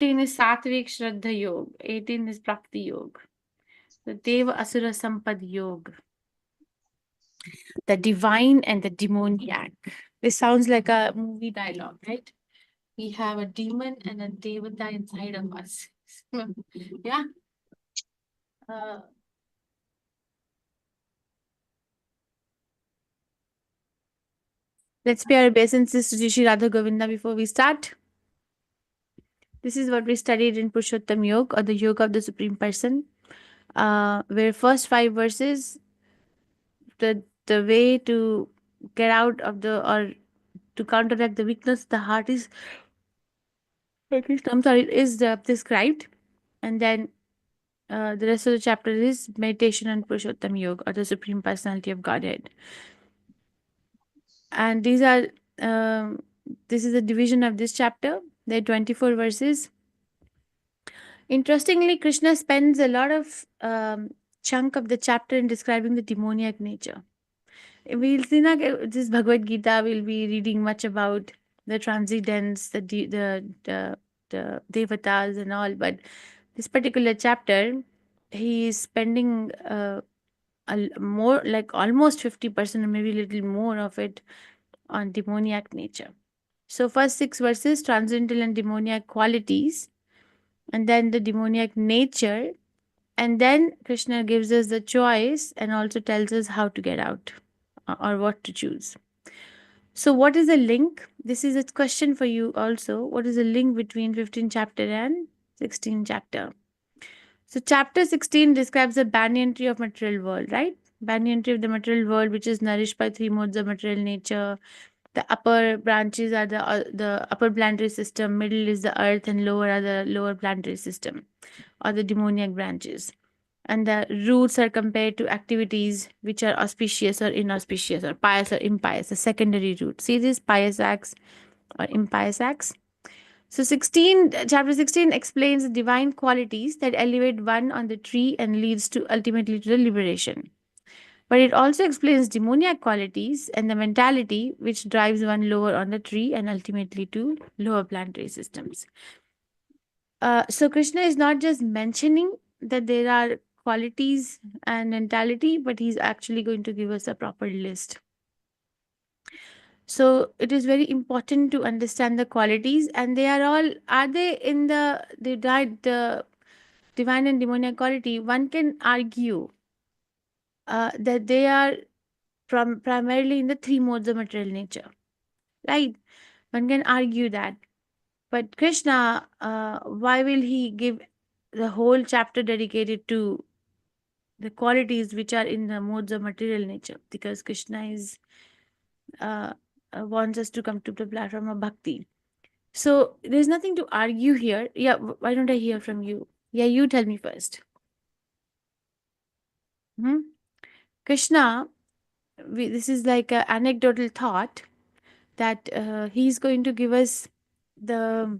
is Satvik Shraddha Yoga. 18 is Prakti Yoga. The Deva Asura Sampad Yoga. The divine and the demoniac. This sounds like a movie dialogue, right? We have a demon and a devata inside of us. Yeah. Let's pay our obeisances to Shri Radha Govinda before we start. This is what we studied in Purushottam Yoga, or the Yoga of the Supreme Person, where first 5 verses, the way to get out of the, or to counteract the weakness of the heart is, I'm sorry, is described. And then the rest of the chapter is meditation on Purushottam Yoga, or the Supreme Personality of Godhead. And these are, this is the division of this chapter. There are 24 verses. Interestingly, Krishna spends a lot of chunk of the chapter in describing the demoniac nature. We'll see now, this Bhagavad Gita, we'll be reading much about the transcendence, the devatas and all, but this particular chapter, he is spending more, like almost 50% or maybe a little more of it on demoniac nature. So first 6 verses, transcendental and demoniac qualities, and then the demoniac nature, and then Krishna gives us the choice and also tells us how to get out, or what to choose. So what is the link? This is a question for you also. What is the link between 15th chapter and 16th chapter? So chapter 16 describes the banyan tree of material world, right? Banyan tree of the material world, which is nourished by 3 modes of material nature. The upper branches are the upper planetary system, middle is the earth, and lower are the lower planetary system, or the demoniac branches. And the roots are compared to activities which are auspicious or inauspicious, or pious or impious, the secondary root. See this, pious acts or impious acts. So chapter 16 explains the divine qualities that elevate one on the tree and leads to ultimately to the liberation. But it also explains demoniac qualities and the mentality which drives one lower on the tree and ultimately to lower planetary systems. So Krishna is not just mentioning that there are qualities and mentality, but he's actually going to give us a proper list. So it is very important to understand the qualities, and they are all, are they in the divine and demoniac quality? One can argue that they are primarily in the 3 modes of material nature, right? One can argue that. But Krishna, why will he give the whole chapter dedicated to the qualities which are in the modes of material nature? Because Krishna is wants us to come to the platform of bhakti. So there's nothing to argue here. Yeah, why don't I hear from you? Yeah, you tell me first. Krishna, this is like an anecdotal thought that he's going to give us the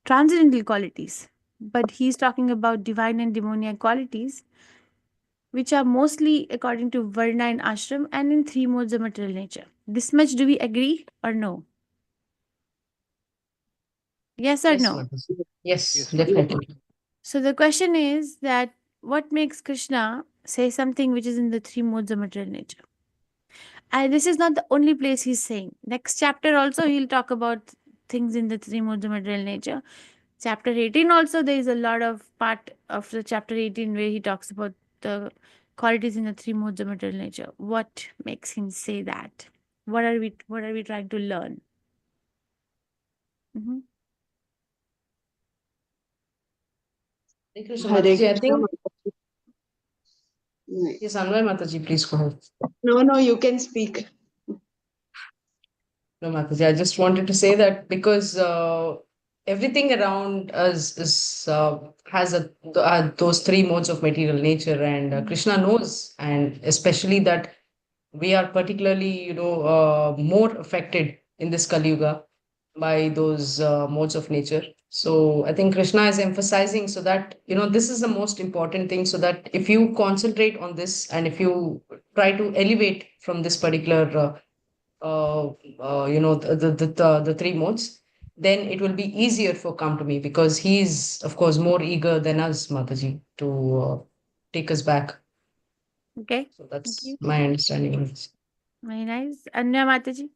transcendental qualities, but he's talking about divine and demoniac qualities, which are mostly according to Varna and Ashram and in 3 modes of material nature. This much do we agree or no? Yes or Yes, no? Mataji. Yes, definitely. So the question is that what makes Krishna say something which is in the 3 modes of material nature? And this is not the only place he's saying. Next chapter also he'll talk about things in the 3 modes of material nature. Chapter 18 also, there is a lot of part of the chapter 18 where he talks about the qualities in the 3 modes of material nature. What makes him say that? What are we trying to learn? Mm-hmm. Hare Krishna, Hare Mataji. I Krishna, think, Mataji. Right. yes, Anvay Mataji, please go ahead. No, you can speak. No, Mataji, I just wanted to say that because everything around us is has those 3 modes of material nature, and Krishna knows, and especially that we are particularly, more affected in this Kali Yuga by those modes of nature. So I think Krishna is emphasizing so that, this is the most important thing, so that if you concentrate on this and if you try to elevate from this particular, the 3 modes, then it will be easier for come to me, because he's of course more eager than us, Mataji, to take us back. Okay. So Thank that's you. my understanding of this. Very nice. Anya Mataji.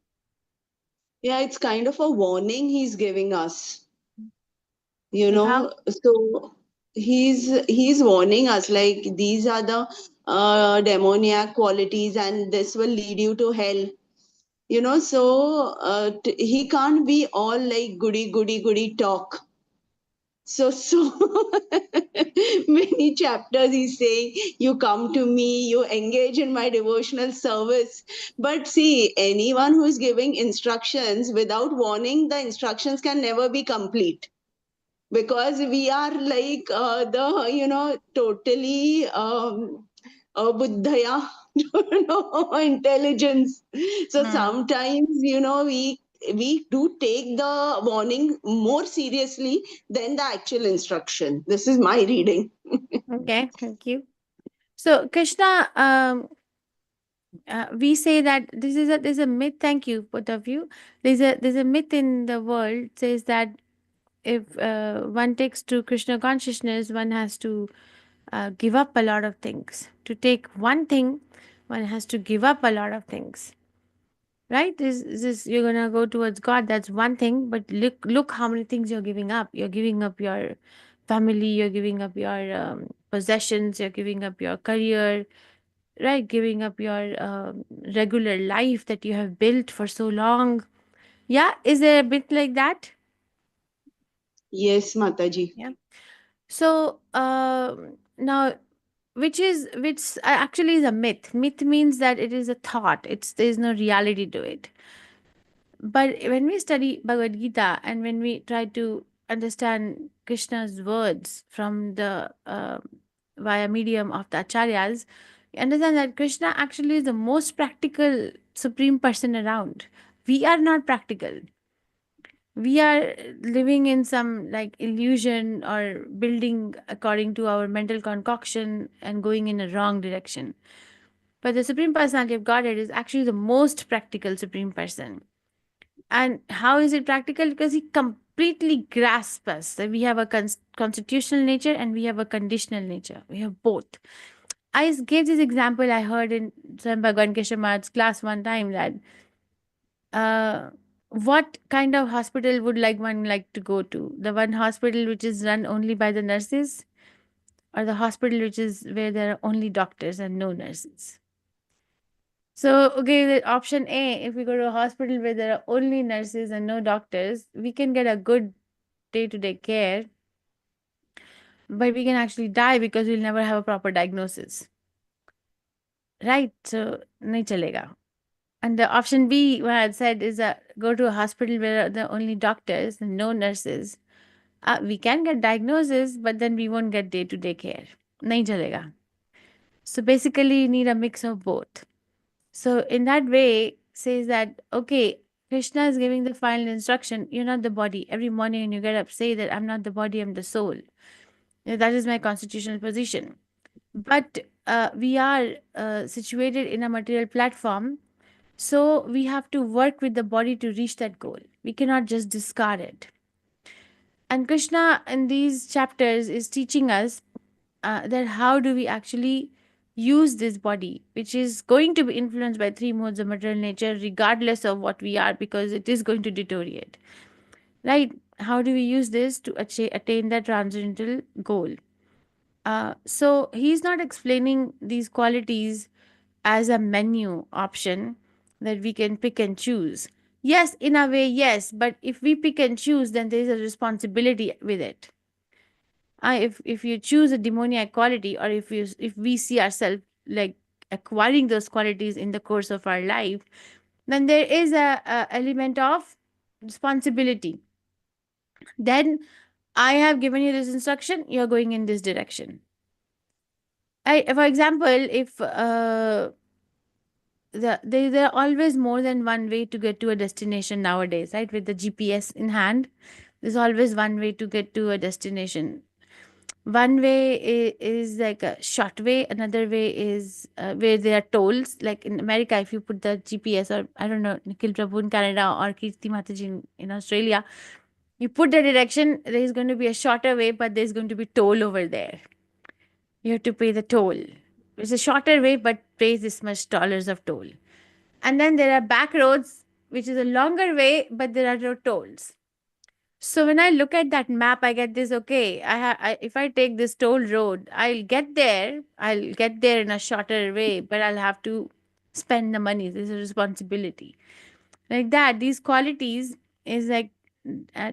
Yeah, it's kind of a warning he's giving us, Like how? so he's warning us, like these are the demoniac qualities and this will lead you to hell. So he can't be all like goody goody goody talk. So many chapters he's saying, you come to me, you engage in my devotional service. But see, anyone who is giving instructions without warning, the instructions can never be complete, because we are like the totally buddhaya intelligence. So Hmm. sometimes we do take the warning more seriously than the actual instruction. This is my reading. Okay. Thank you. So Krishna, we say that there's a myth. Thank you, both of you. There's a myth in the world says that if one takes to Krishna consciousness, one has to give up a lot of things. To take one thing, one has to give up a lot of things. Right? This you're gonna go towards God. That's one thing, but look how many things you're giving up. You're giving up your family. You're giving up your possessions. You're giving up your career. Right? Giving up your regular life that you have built for so long. Yeah, is there a bit like that? Yes, Mataji. Yeah. So now, which actually is a myth. Myth means that it is a thought. There is no reality to it. But when we study Bhagavad Gita and when we try to understand Krishna's words from the via medium of the acharyas, we understand that Krishna actually is the most practical supreme person around. We are not practical. We are living in some like illusion or building according to our mental concoction and going in a wrong direction. But the Supreme Personality of Godhead is actually the most practical Supreme Person. And how is it practical? Because he completely grasps us that we have a constitutional nature and we have a conditional nature. We have both. I gave this example I heard in Swami Bhagavan Keshamad's class one time that uh, what kind of hospital would one like to go to? The one hospital which is run only by the nurses, or the hospital which is where there are only doctors and no nurses? So, okay, the option A, if we go to a hospital where there are only nurses and no doctors, we can get a good day-to-day care, but we can actually die because we'll never have a proper diagnosis. Right? So, nahi chalega. And the option B, what I had said, is go to a hospital where there are only doctors and no nurses. We can get diagnosis, but then we won't get day-to-day care. Nahi chalega. So basically, you need a mix of both. So in that way, says that okay, Krishna is giving the final instruction. You're not the body. Every morning when you get up, say that I'm not the body. I'm the soul. That is my constitutional position. But we are situated in a material platform, so we have to work with the body to reach that goal. We cannot just discard it. And Krishna in these chapters is teaching us that how do we actually use this body, which is going to be influenced by three modes of material nature, regardless of what we are, because it is going to deteriorate. Right? How do we use this to attain that transcendental goal? So he's not explaining these qualities as a menu option that we can pick and choose. Yes, in a way, yes, but if we pick and choose, then there is a responsibility with it. If you choose a demoniac quality, or if we see ourselves like acquiring those qualities in the course of our life, then there is a element of responsibility. Then I have given you this instruction, you're going in this direction. For example, if there are always more than one way to get to a destination nowadays, right? With the GPS in hand, there's always one way to get to a destination. One way is like a short way, another way is where there are tolls. Like in America, if you put the GPS, or I don't know, Nikhil Prabhu in Canada or Kirti Mataji in Australia, You put the direction, there is going to be a shorter way, but there's going to be toll over there. You have to pay the toll. It's a shorter way, but pays this much dollars of toll. And then there are back roads, which is a longer way, but there are no tolls. So when I look at that map, I get this. Okay, if I take this toll road, I'll get there. I'll get there in a shorter way, but I'll have to spend the money. This is a responsibility. Like that, these qualities is like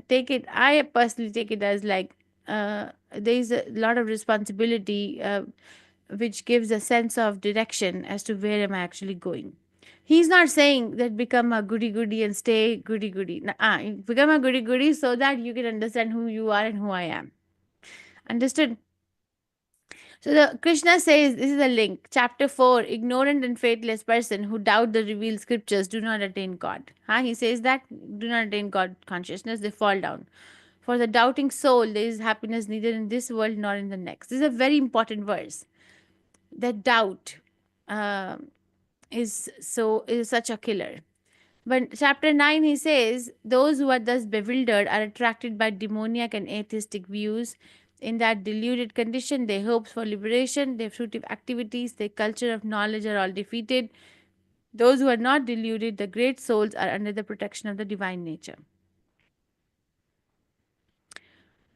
take it. I personally take it as like there is a lot of responsibility, which gives a sense of direction as to where am I actually going. He's not saying that become a goody goody and stay goody goody. Become a goody goody so that you can understand who you are and who I am. Understood? So the Krishna says this is a link. Chapter 4, ignorant and faithless person who doubt the revealed scriptures do not attain God. He says that do not attain God consciousness, they fall down. For the doubting soul, there is happiness neither in this world nor in the next. This is a very important verse. That doubt is such a killer. But chapter 9, he says, those who are thus bewildered are attracted by demoniac and atheistic views. In that deluded condition, their hopes for liberation, their fruitive activities, their culture of knowledge are all defeated. Those who are not deluded, the great souls, are under the protection of the divine nature.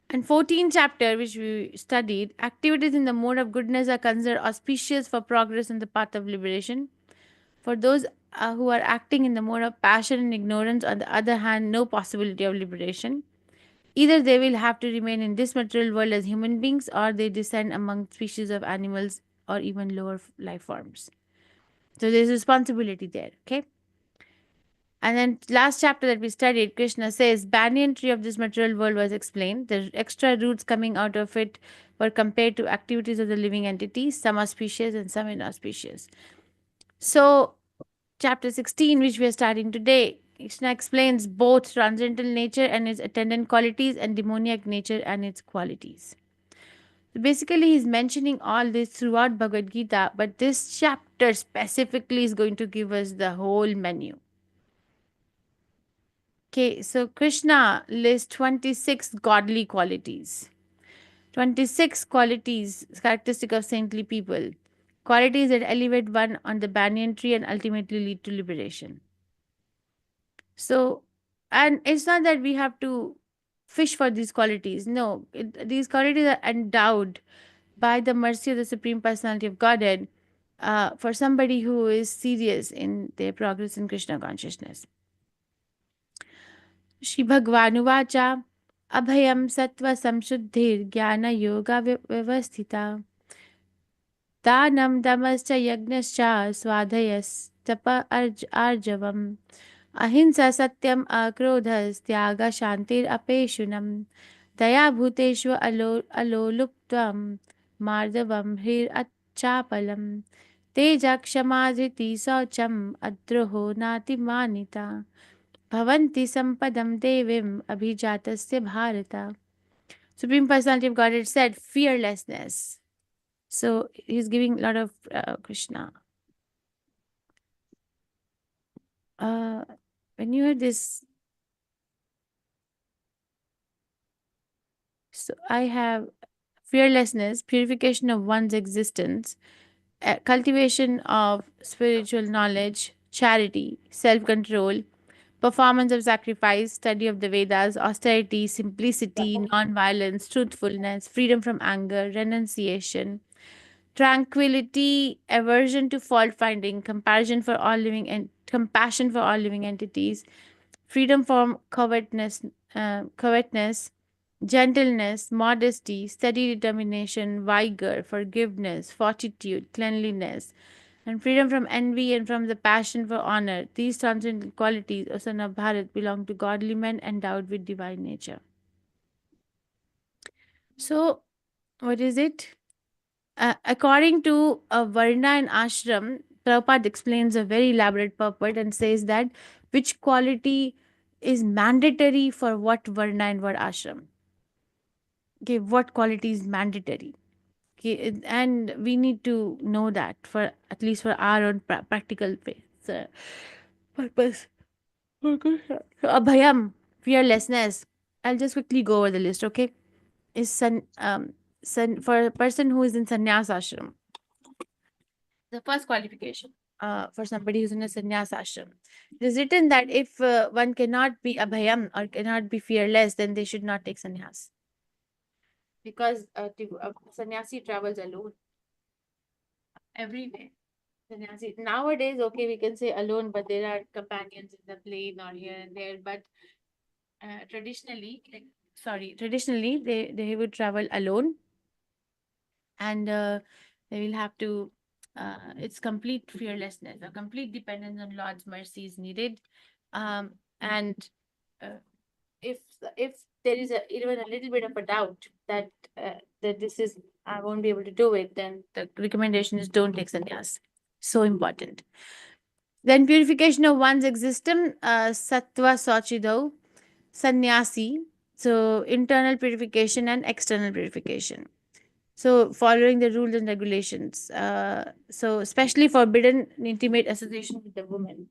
And 14th chapter, which we studied, activities in the mode of goodness are considered auspicious for progress in the path of liberation. For those who are acting in the mode of passion and ignorance, on the other hand, no possibility of liberation. Either they will have to remain in this material world as human beings, or they descend among species of animals or even lower life forms. So there's responsibility there, okay? And then last chapter that we studied, Krishna says, banyan tree of this material world was explained. The extra roots coming out of it were compared to activities of the living entities. Some auspicious and some inauspicious. So chapter 16, which we are starting today, Krishna explains both transcendental nature and its attendant qualities and demoniac nature and its qualities. So basically, he's mentioning all this throughout Bhagavad Gita, but this chapter specifically is going to give us the whole menu. Okay, so Krishna lists 26 godly qualities. 26 qualities characteristic of saintly people. Qualities that elevate one on the banyan tree and ultimately lead to liberation. So, and it's not that we have to fish for these qualities. No, these qualities are endowed by the mercy of the Supreme Personality of Godhead for somebody who is serious in their progress in Krishna consciousness. Shri Bhagavanuvacha Abhayam Sattva Samshuddhir Jnana Yoga Vyavasthita Danam Damascha Yagnascha Swadhyas Tapa Arjavam Ahimsa Satyam Akrodhas Tyaga Shantir Apeshunam Daya Bhuteshva Aloluptvam Mardavam Hrir Achapalam Teja Kshamadhriti Saucham Adroho Nati Manita Bhavanti Sampadam Devim Abhijatasya Bharata. Supreme Personality of Godhead said fearlessness. So he's giving a lot of Krishna. When you heard this, so I have fearlessness, purification of one's existence, cultivation of spiritual knowledge, charity, self-control, performance of sacrifice, study of the Vedas, austerity, simplicity, non-violence, truthfulness, freedom from anger, renunciation, tranquility, aversion to fault finding, compassion for all living entities, freedom from covetousness, gentleness, modesty, steady determination, vigor, forgiveness, fortitude, cleanliness, and freedom from envy and from the passion for honor. These transcendental qualities, O son of Bharat, belong to godly men endowed with divine nature. So, what is it? According to Varna and Ashram, Prabhupada explains a very elaborate purport and says that which quality is mandatory for what Varna and what Ashram. Okay, what quality is mandatory? Okay, and we need to know that for at least for our own practical purpose. So, abhayam, fearlessness. I'll just quickly go over the list, okay? Is for a person who is in sannyas ashram, the first qualification for somebody who's in a sannyas ashram. It is written that if one cannot be abhayam or cannot be fearless, then they should not take sannyas. Because sannyasi travels alone everywhere. Sannyasi nowadays, okay, we can say alone, but there are companions in the plane or here and there. But traditionally, they would travel alone, and they will have to. It's complete fearlessness, a complete dependence on Lord's mercy is needed, and uh, if there is even a little bit of a doubt that that this is I won't be able to do it, then the recommendation is don't take sannyas. So important. Then purification of one's existence, sattva sochido, sannyasi. So internal purification and external purification. So following the rules and regulations. So especially forbidden intimate association with the woman.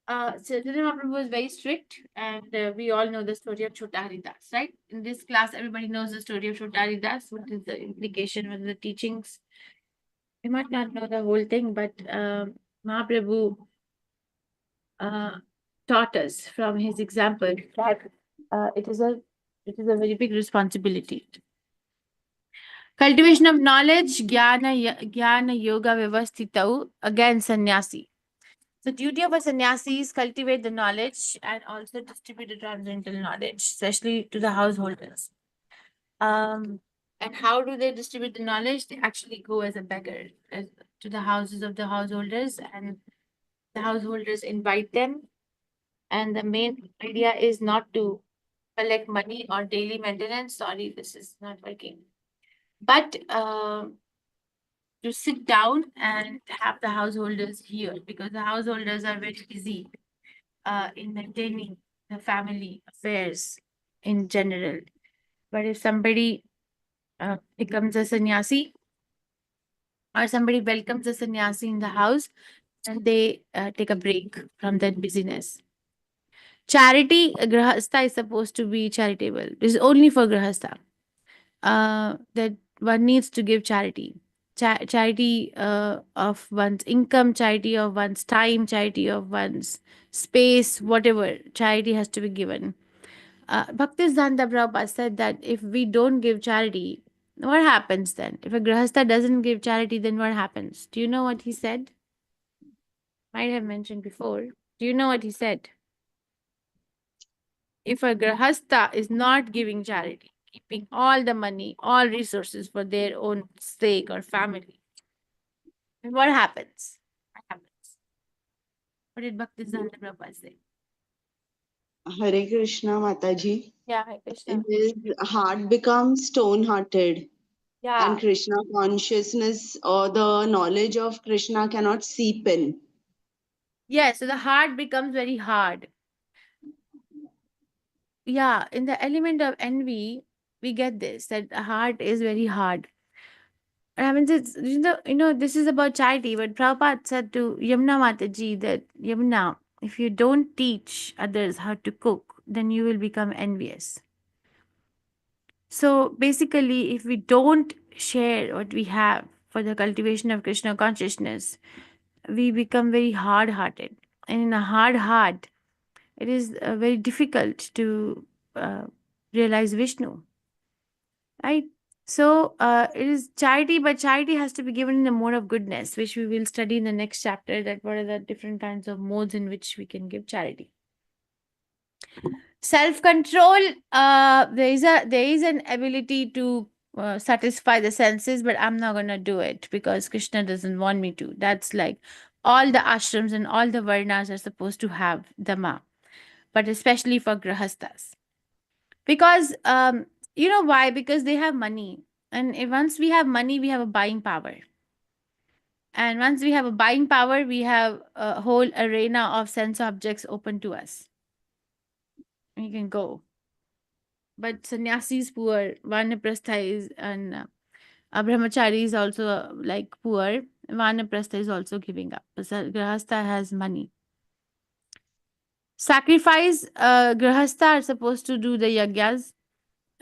Chaitanya Mahaprabhu was very strict, and we all know the story of Chota Haridas, right? In this class, everybody knows the story of Chota Haridas. What is the implication? What are the teachings? We might not know the whole thing, but Mahaprabhu uh, taught us from his example that it is a very big responsibility. Cultivation of knowledge, jnana yoga vyavastitau, again sannyasi. The duty of a sannyasi is cultivate the knowledge and also distribute the transcendental knowledge, especially to the householders. And how do they distribute the knowledge? They actually go as a beggar to the houses of the householders, and the householders invite them. And the main idea is not to collect money or daily maintenance. Sorry, this is not working. But to sit down and have the householders here, because the householders are very busy in maintaining the family affairs in general. But if somebody becomes a sannyasi or somebody welcomes a sannyasi in the house, and they take a break from that busyness. Charity, grahastha is supposed to be charitable. This is only for grahastha. That one needs to give charity. Charity of one's income, charity of one's time, charity of one's space, whatever. Charity has to be given. Bhaktisiddhanta Prabhupada said that if we don't give charity, what happens then? If a grahastha doesn't give charity, then what happens? Do you know what he said? Might have mentioned before. Do you know what he said? If a grahastha is not giving charity, keeping all the money, all resources for their own sake or family, then what happens? What happens? What did Bhaktisiddhanta Prabhupada say? Hare Krishna, Mataji. Yeah, Hare Krishna. His heart becomes stone-hearted, Yeah. and Krishna consciousness or the knowledge of Krishna cannot seep in. Yeah, so the heart becomes very hard. Yeah, in the element of envy, we get this that the heart is very hard. And I mean, it's, this is about charity, but Prabhupada said to Yamuna Mataji that Yamuna, if you don't teach others how to cook, then you will become envious. So basically, if we don't share what we have for the cultivation of Krishna consciousness, we become very hard hearted. And in a hard heart, it is very difficult to realize Vishnu, right? So it is charity, but charity has to be given in a mode of goodness, which we will study in the next chapter. That what are the different kinds of modes in which we can give charity. Self-control. There is an ability to satisfy the senses, but I'm not gonna do it because Krishna doesn't want me to. That's like all the ashrams and all the varnas are supposed to have dhamma, but especially for grahasthas. Because you know why? Because they have money. And once we have money, we have a buying power. And once we have a buying power, we have a whole arena of sense objects open to us. We can go. But sannyasi is poor. Vanaprastha is, and brahmachari is also like poor. Vanaprastha is also giving up. But grahastha has money. Sacrifice, grahastha are supposed to do the yagyas.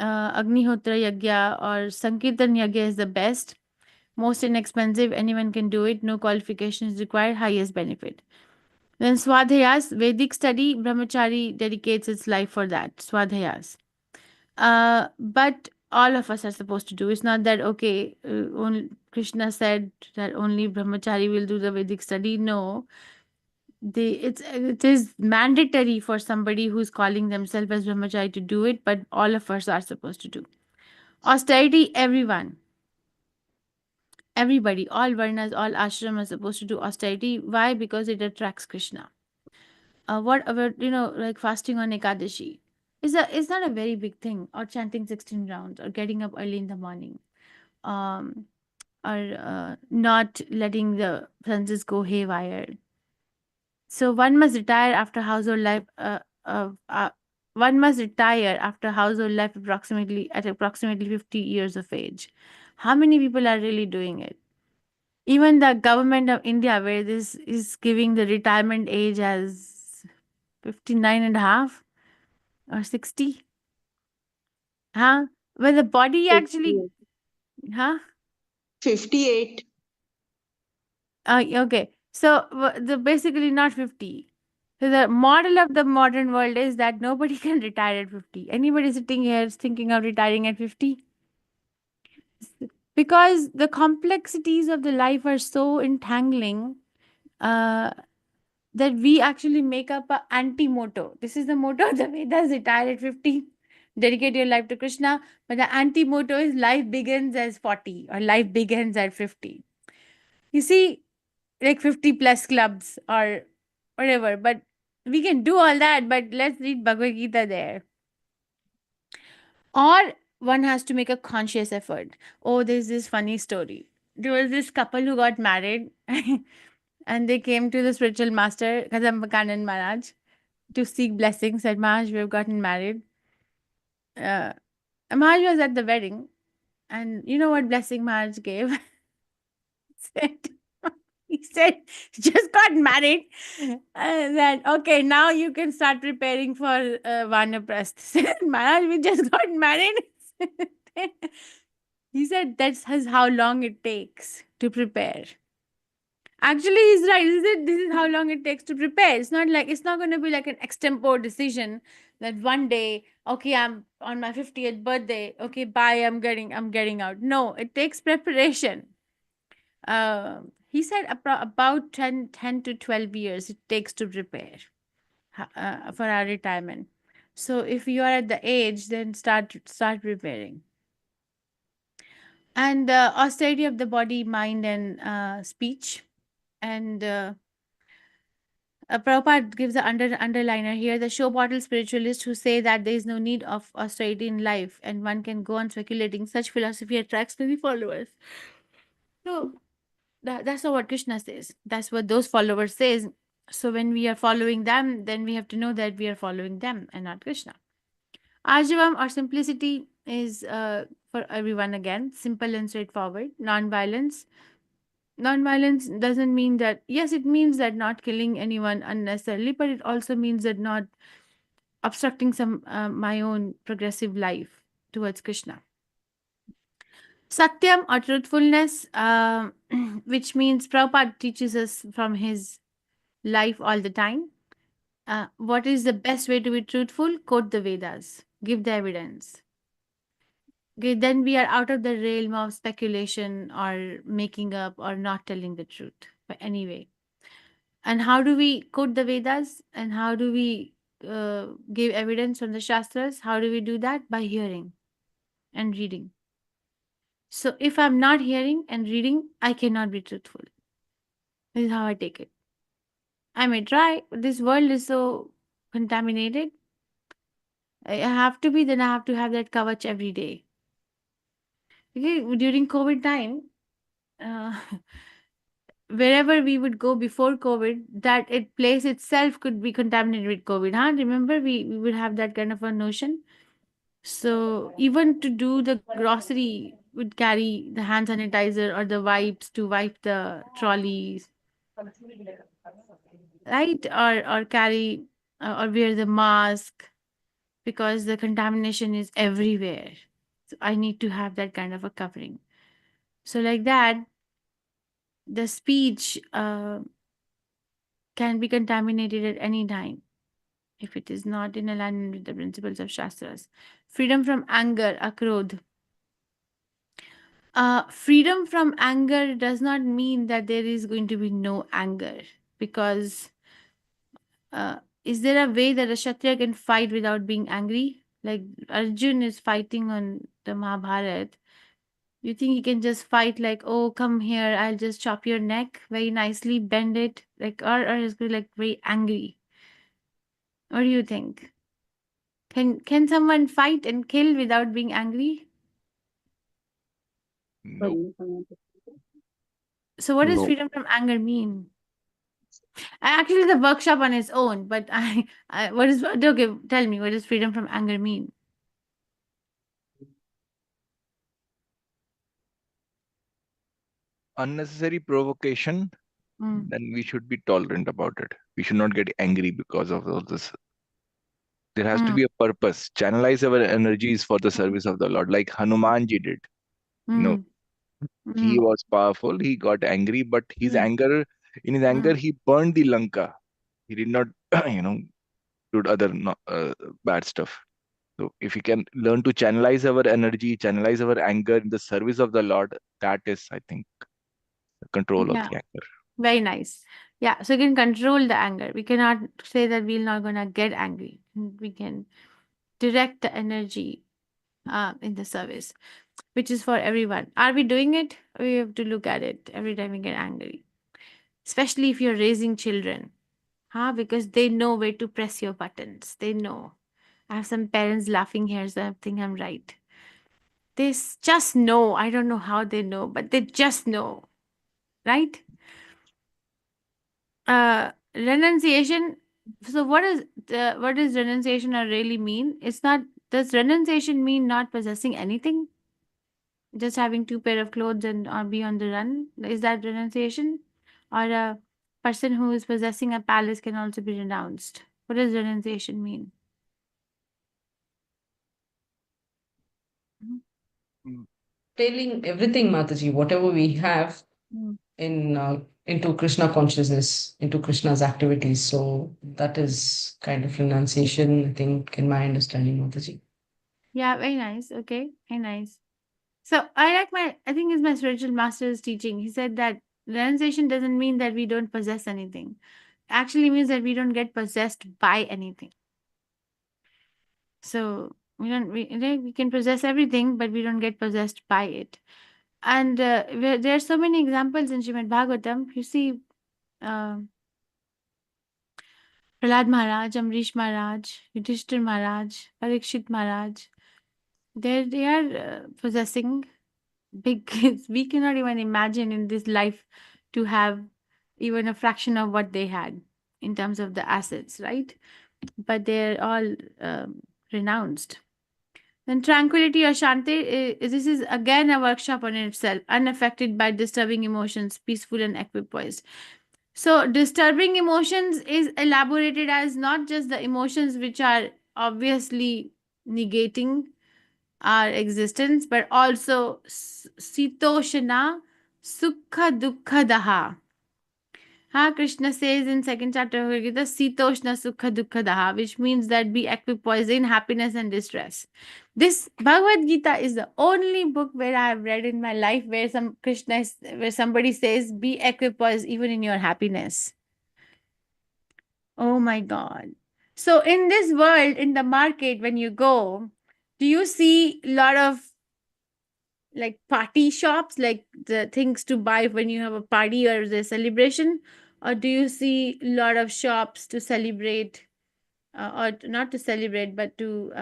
Agnihotra yagya or Sankirtan yagya is the best, most inexpensive. Anyone can do it. No qualifications required. Highest benefit. Then Swadhyayas, Vedic study, Brahmachari dedicates its life for that. Swadhyayas. But all of us are supposed to do. It's not that okay. Only Krishna said that only Brahmachari will do the Vedic study. No, it is mandatory for somebody who's calling themselves as Brahmachari to do it. But all of us are supposed to do austerity. Everybody, all varnas, all ashram are supposed to do austerity. Why? Because it attracts Krishna. What about like fasting on Ekadashi? Is not a very big thing, or chanting 16 rounds, or getting up early in the morning, um, or not letting the senses go haywire. So one must retire after household life. One must retire after household life approximately 50 years of age. How many people are really doing it? Even the government of India, where this is giving the retirement age as 59 and a half or 60, huh? Where the body actually, 58. huh? 58. Okay. So the basically not 50. So the model of the modern world is that nobody can retire at 50. Anybody sitting here is thinking of retiring at 50? Because the complexities of the life are so entangling, uh, that we actually make up a anti-motto. This is the motto of the Vedas: retire at 50, dedicate your life to Krishna. But the anti-motto is life begins as 40 or life begins at 50. You see, like 50 plus clubs or whatever, but we can do all that, but let's read Bhagavad Gita there. Or one has to make a conscious effort. Oh, there's this funny story. There was this couple who got married and they came to the spiritual master, Kadambakanan Maharaj, to seek blessings. Said, Maharaj, we've gotten married. Uh, Maharaj was at the wedding, and you know what blessing Maharaj gave? said, he said, just got married. And then, okay, now you can start preparing for Vanaprasth. Said, Maharaj, we just got married. He said, that's how long it takes to prepare. Actually, he's right. This is how long it takes to prepare. It's not going to be like an extempore decision that one day, okay, I'm on my 50th birthday. Okay, bye. I'm getting out. No, it takes preparation. He said about 10 to 12 years it takes to prepare for our retirement. So if you are at the age, then start preparing. And austerity of the body, mind, and speech. And Prabhupada gives the underliner here: the show bottle spiritualists who say that there is no need of austerity in life and one can go on speculating, such philosophy attracts many followers. So that's not what Krishna says. That's what those followers says. So when we are following them, then we have to know that we are following them and not Krishna. Arjavam or simplicity is for everyone again, simple and straightforward. Non-violence. Non-violence doesn't mean that, yes, it means that not killing anyone unnecessarily, but it also means that not obstructing some my own progressive life towards Krishna. Satyam or truthfulness, which means Prabhupada teaches us from his life all the time. What is the best way to be truthful? Quote the Vedas, give the evidence. Okay, then we are out of the realm of speculation or making up or not telling the truth. But anyway, and how do we quote the Vedas and how do we give evidence from the Shastras? How do we do that? By hearing and reading. So if I'm not hearing and reading, I cannot be truthful. This is how I take it. I may try, but this world is so contaminated. I have to be, then I have to have that kavach every day. Okay, during COVID time, uh, wherever we would go before COVID, that place itself could be contaminated with COVID. Huh? Remember, we would have that kind of a notion. So even to do the grocery, would carry the hand sanitizer or the wipes to wipe the trolleys, right? Or carry or wear the mask, because the contamination is everywhere. So I need to have that kind of a covering. So like that, the speech can be contaminated at any time if it is not in alignment with the principles of Shastras. Freedom from anger, akrodh. Freedom from anger does not mean that there is going to be no anger, because is there a way that a Kshatriya can fight without being angry? Like Arjun is fighting on the Mahabharata. You think he can just fight like, oh, come here, I'll just chop your neck very nicely, bend it, like, or is he like very angry? What do you think? Can someone fight and kill without being angry? No. So what does No. freedom from anger mean? Actually, the workshop on its own, but what is okay? Tell me, what does freedom from anger mean? Unnecessary provocation, Mm. then we should be tolerant about it. We should not get angry because of all this. There has to Mm. be a purpose. Channelize our energies for the service of the Lord, like Hanumanji did. You know, Mm. he Mm. was powerful. He got angry, but his Mm. anger, in his anger, Mm. he burned the Lanka. He did not, do other bad stuff. So if we can learn to channelize our energy, channelize our anger in the service of the Lord, that is, I think, the control of Yeah, the anger. very nice. Yeah, so you can control the anger. We cannot say that we're not gonna get angry. We can direct the energy in the service, which is for everyone. Are we doing it? We have to look at it every time we get angry, especially if you're raising children, huh? Because they know where to press your buttons. They know. I have some parents laughing here, so I think I'm right. They just know. I don't know how they know, but they just know, right? Renunciation. So what does renunciation or really mean? It's not. Does renunciation mean not possessing anything? Just having two pair of clothes and be on the run? Is that renunciation? Or a person who is possessing a palace can also be renounced? What does renunciation mean? Mhm. Tailing everything, Mataji, whatever we have Mm. in into Krishna consciousness, into Krishna's activities. So that is kind of renunciation, I think, in my understanding, Mataji. Yeah, very nice. Okay, very nice. So I think it's my spiritual master's teaching. He said that renunciation doesn't mean that we don't possess anything. Actually means that we don't get possessed by anything. So we can possess everything, but we don't get possessed by it. And there are so many examples in Srimad Bhagavatam. You see, uh, Prahlad Maharaj, Amrish Maharaj, Yudhishthir Maharaj, Parikshit Maharaj. They are possessing big kids. We cannot even imagine in this life to have even a fraction of what they had in terms of the assets, right? But they're all renounced. Then tranquility or shanti, this is again a workshop on itself, unaffected by disturbing emotions, peaceful and equipoised. So, disturbing emotions is elaborated as not just the emotions which are obviously negating our existence, but also sitoshana, sukha dukkha daha. Krishna says in second chapter of Gita, Sitoshna Sukha Dukkha Daha, which means that be equipoised in happiness and distress. This Bhagavad Gita is the only book where I have read in my life where where somebody says be equipoised even in your happiness. Oh my God. So in this world, in the market, when you go, do you see a lot of like party shops, like the things to buy when you have a party or the celebration, or do you see a lot of shops to celebrate, or not to celebrate, but to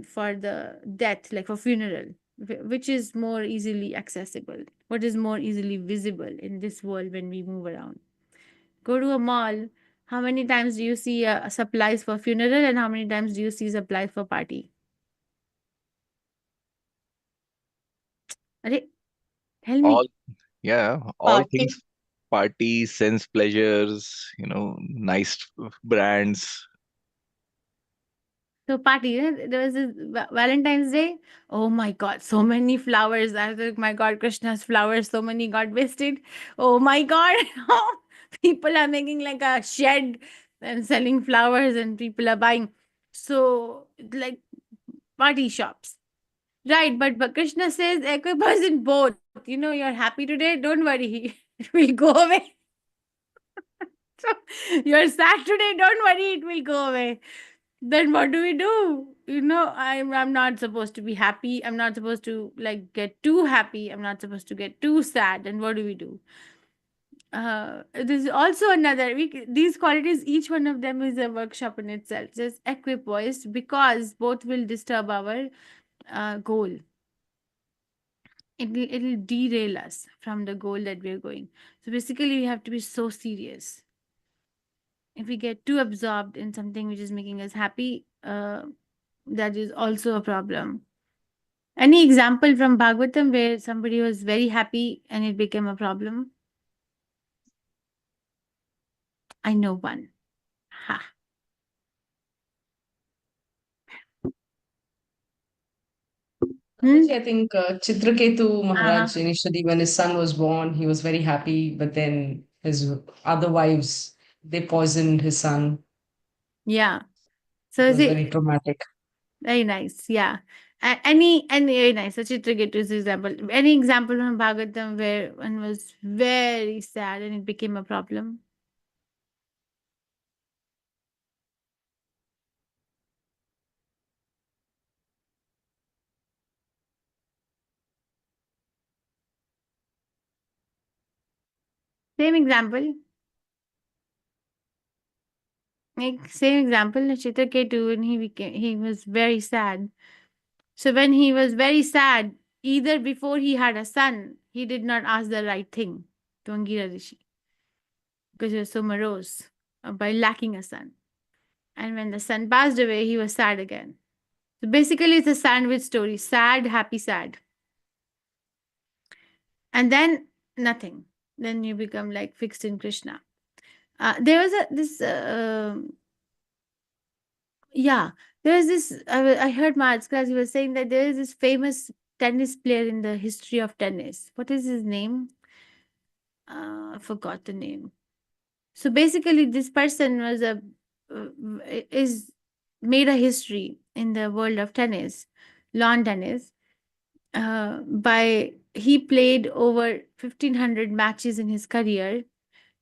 for the death, like for funeral? Which is more easily accessible? What is more easily visible in this world when we move around? Go to a mall. How many times do you see supplies for funeral, and how many times do you see supplies for party? Are tell All, me. all things, parties, sense pleasures, nice brands. So party, there was this Valentine's Day. Oh my God, so many flowers. I was like, my God, Krishna's flowers, so many got wasted. Oh my God. People are making like a shed and selling flowers and people are buying. So like party shops. Right, but Krishna says equipoise in both. You know, you're happy today, don't worry. It will go away. So you're sad today, don't worry, it will go away. Then what do we do? You know, I'm not supposed to be happy. I'm not supposed to like get too happy. I'm not supposed to get too sad. And what do we do? There's also another these qualities, each one of them is a workshop in itself. Just equipoised because both will disturb our goal. It'll derail us from the goal that we're going. So basically we have to be so serious. If we get too absorbed in something which is making us happy, that is also a problem. Any example from Bhagavatam where somebody was very happy and it became a problem? I know one. Ha. Mataji, I think Chitraketu Maharaj, Uh-huh. initially when his son was born, he was very happy, but then his other wives, they poisoned his son. Yeah. It So was very see, traumatic. very nice. Yeah. Any very nice. So Chitraketu is example. Any example from Bhagavatam where one was very sad and it became a problem? Same example. Like same example, Chitraketu, when he was very sad. So when he was very sad, either before he had a son, he did not ask the right thing to Angira Rishi because he was so morose by lacking a son. And when the son passed away, he was sad again. So basically, it's a sandwich story: sad, happy, sad, and then nothing. Then you become like fixed in Krishna. There was yeah, there was this. I heard Mahat's class. He was saying that there is this famous tennis player in the history of tennis. What is his name? I forgot the name. So basically, this person was uh, is made a history in the world of tennis, lawn tennis. By he played over 1,500 matches in his career,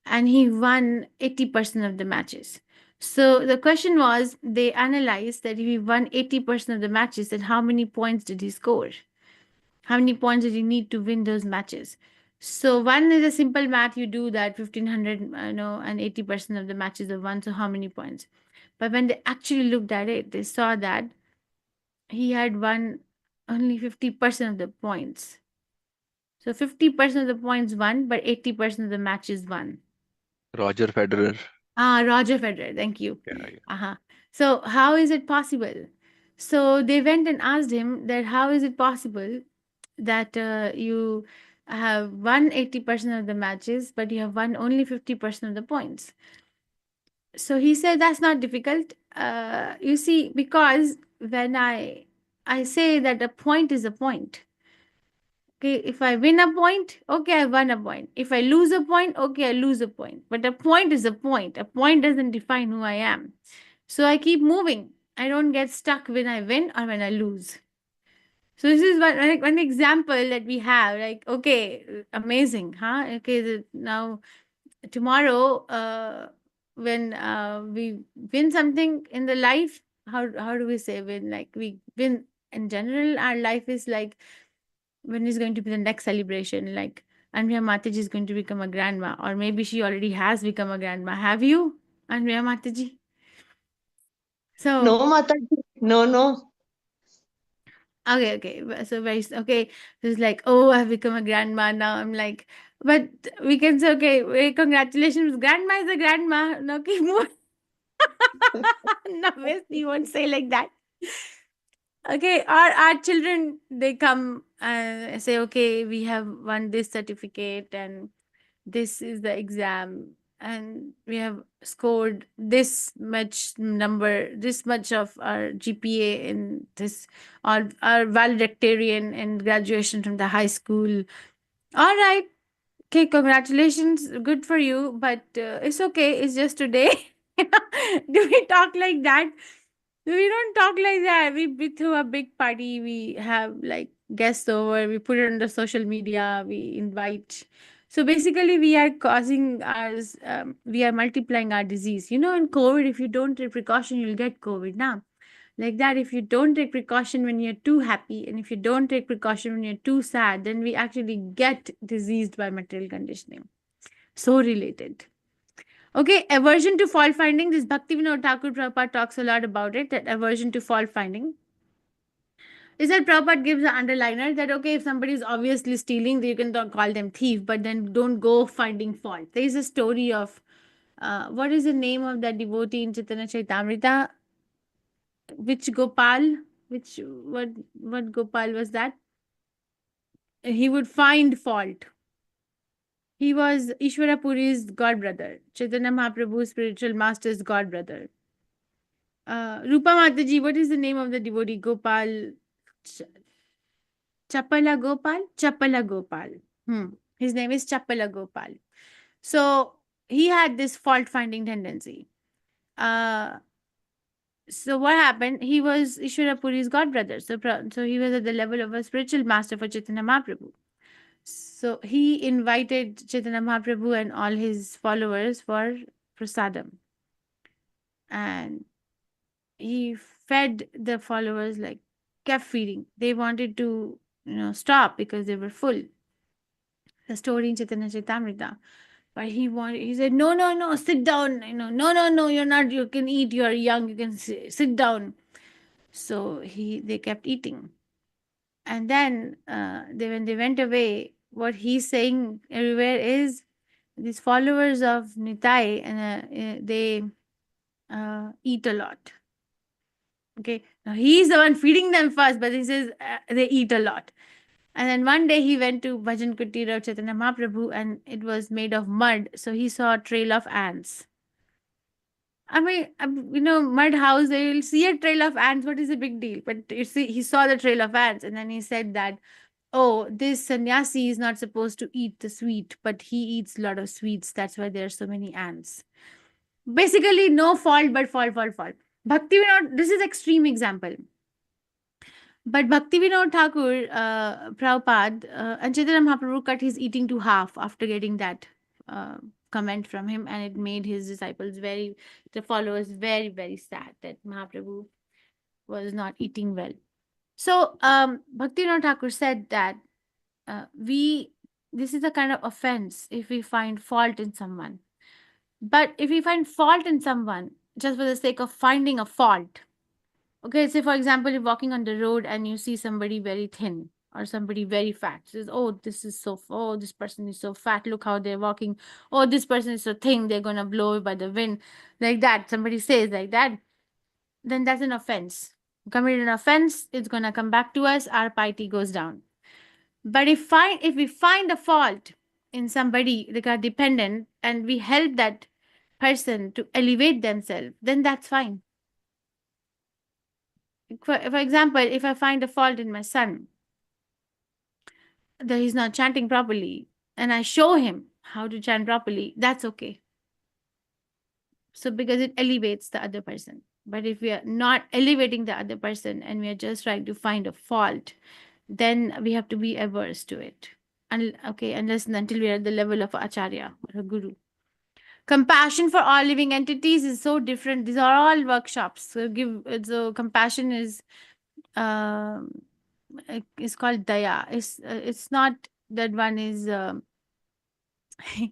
and he won 80% of the matches. So the question was, they analyzed that if he won 80% of the matches, then how many points did he score? How many points did he need to win those matches? So one is a simple math. You do that 1,500, and 80% of the matches are won. So how many points? But when they actually looked at it, they saw that he had won only 50% of the points. So 50% of the points won, but 80% of the matches won. Roger Federer. Roger Federer. Thank you. Yeah, yeah. Uh-huh. So how is it possible? So they went and asked him that how is it possible that you have won 80% of the matches, but you have won only 50% of the points. So he said that's not difficult. You see, because when I say that a point is a point. Okay, if I win a point, okay, I won a point. If I lose a point, okay, I lose a point. But a point is a point. A point doesn't define who I am. So I keep moving. I don't get stuck when I win or when I lose. So this is one example that we have. Like, okay, amazing, huh? Okay, now tomorrow, when we win something in the life, how do we say win? Like we win in general. Our life is like, when is going to be the next celebration? Like Andrea Mataji is going to become a grandma, or maybe she already has become a grandma. Have you, Andrea Mataji? No, So Mataji. No, no. okay. So very okay. So it's like, oh, I've become a grandma now. I'm like, but we can say, okay, congratulations, grandma is a grandma. No, keep moving. No, we won't say like that. Okay, our children, they come say, okay, we have won this certificate and this is the exam. and we have scored this much number, this much of our GPA in this, our valedictorian in graduation from the high school. All right. Okay, congratulations. Good for you, but it's okay. It's just today. Do we talk like that? We don't talk like that. We throw a big party. We have like guests over. We put it on the social media. We invite. So basically, we are causing ours. We are multiplying our disease. In COVID, if you don't take precaution, you'll get COVID. Now, like that, if you don't take precaution when you're too happy, and if you don't take precaution when you're too sad, then we actually get diseased by material conditioning. So related. Okay, aversion to fault finding. This Bhaktivinoda Thakur Prabhupada talks a lot about it, that aversion to fault finding. Is that Prabhupada gives an underliner that, okay, if somebody is obviously stealing, you can call them thief, but then don't go finding fault. There is a story of, what is the name of that devotee in Chaitanya Charitamrita? Which Gopal? What Gopal was that? He would find fault. He was Ishwara Puri's god brother, Chaitanya Mahaprabhu's spiritual master's god brother. Rupa Mataji, what is the name of the devotee? Gopal. Chapala Gopal? Chapala Gopal. His name is Chapala Gopal. So he had this fault finding tendency. So what happened? He was Ishwara Puri's god brother. So he was at the level of a spiritual master for Chaitanya Mahaprabhu. So he invited Chaitanya Mahaprabhu and all his followers for prasadam. And he fed the followers, like kept feeding. They wanted to, stop because they were full. The story in Chaitanya Charitamrita. But he said, no, no, no, sit down. No, no, no, you're not, you can eat, you're young, you can sit down. So they kept eating. And then when they went away, what he's saying everywhere is, these followers of Nitai, and they eat a lot. Okay, now he's the one feeding them first, but he says they eat a lot. And then one day he went to Bhajan Kutir of Chaitanya Mahaprabhu, and it was made of mud, so he saw a trail of ants. I mean, mud house, they will see a trail of ants. What is the big deal? But you see, he saw the trail of ants, and then he said that, oh, this sannyasi is not supposed to eat the sweet, but he eats a lot of sweets. That's why there are so many ants. Basically, no fault, but fault. Bhaktivinoda, this is extreme example. But Bhaktivinoda Thakur, Prabhupada, and Chaitanya Mahaprabhu cut his eating to half after getting that comment from him, and it made his disciples the followers very, very sad that Mahaprabhu was not eating well. So Bhaktivinoda Thakur said that this is a kind of offense if we find fault in someone. But if we find fault in someone just for the sake of finding a fault, okay, say for example, you're walking on the road and you see somebody very thin or somebody very fat. Says, oh, this person is so fat. Look how they're walking. Oh, this person is so thin. They're gonna blow by the wind, like that. Somebody says like that, then that's an offense. Committed an offense, it's gonna come back to us. Our piety goes down. But if we find a fault in somebody, like a dependent, and we help that person to elevate themselves, then that's fine. For example, if I find a fault in my son, that he's not chanting properly, and I show him how to chant properly, that's okay. So because it elevates the other person. But if we are not elevating the other person and we are just trying to find a fault, then we have to be averse to it. Unless and until we are at the level of acharya or a guru. Compassion for all living entities is so different. These are all workshops. So compassion is called daya. It's not that one is.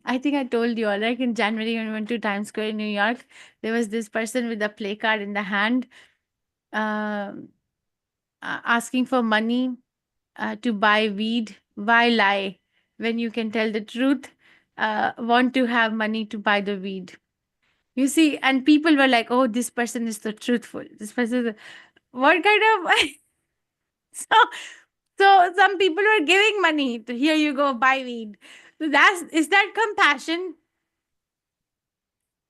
I think I told you all, like in January when we went to Times Square in New York, there was this person with a placard in the hand, asking for money to buy weed. Why lie when you can tell the truth? Want to have money to buy the weed. You see, and people were like, oh, this person is so truthful. This person, what kind of. So some people were giving money to, here you go, buy weed. So is that compassion?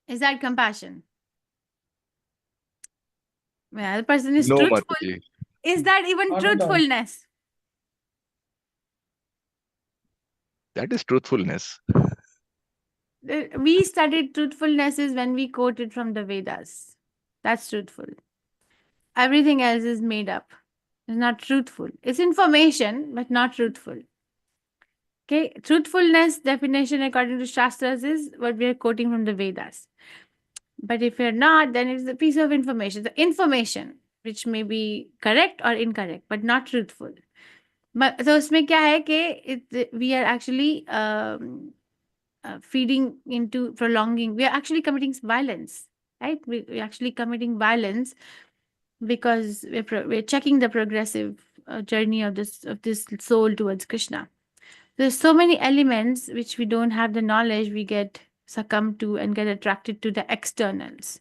Is that compassion? When the other person is No, truthful, Mataji. is that even Not at all. truthfulness? That is truthfulness. We studied truthfulness is when we quoted from the Vedas. That's truthful. Everything else is made up. It's not truthful. It's information, but not truthful. Okay, truthfulness definition according to Shastras is what we are quoting from the Vedas. But if you're not, then it's a piece of information. The information which may be correct or incorrect, but not truthful. But so उसमें क्या है कि we are actually feeding into prolonging. We are actually committing violence, right? We're actually committing violence because we're checking the progressive journey of this soul towards Krishna. There's so many elements which we don't have the knowledge, we get succumb to and get attracted to the externals.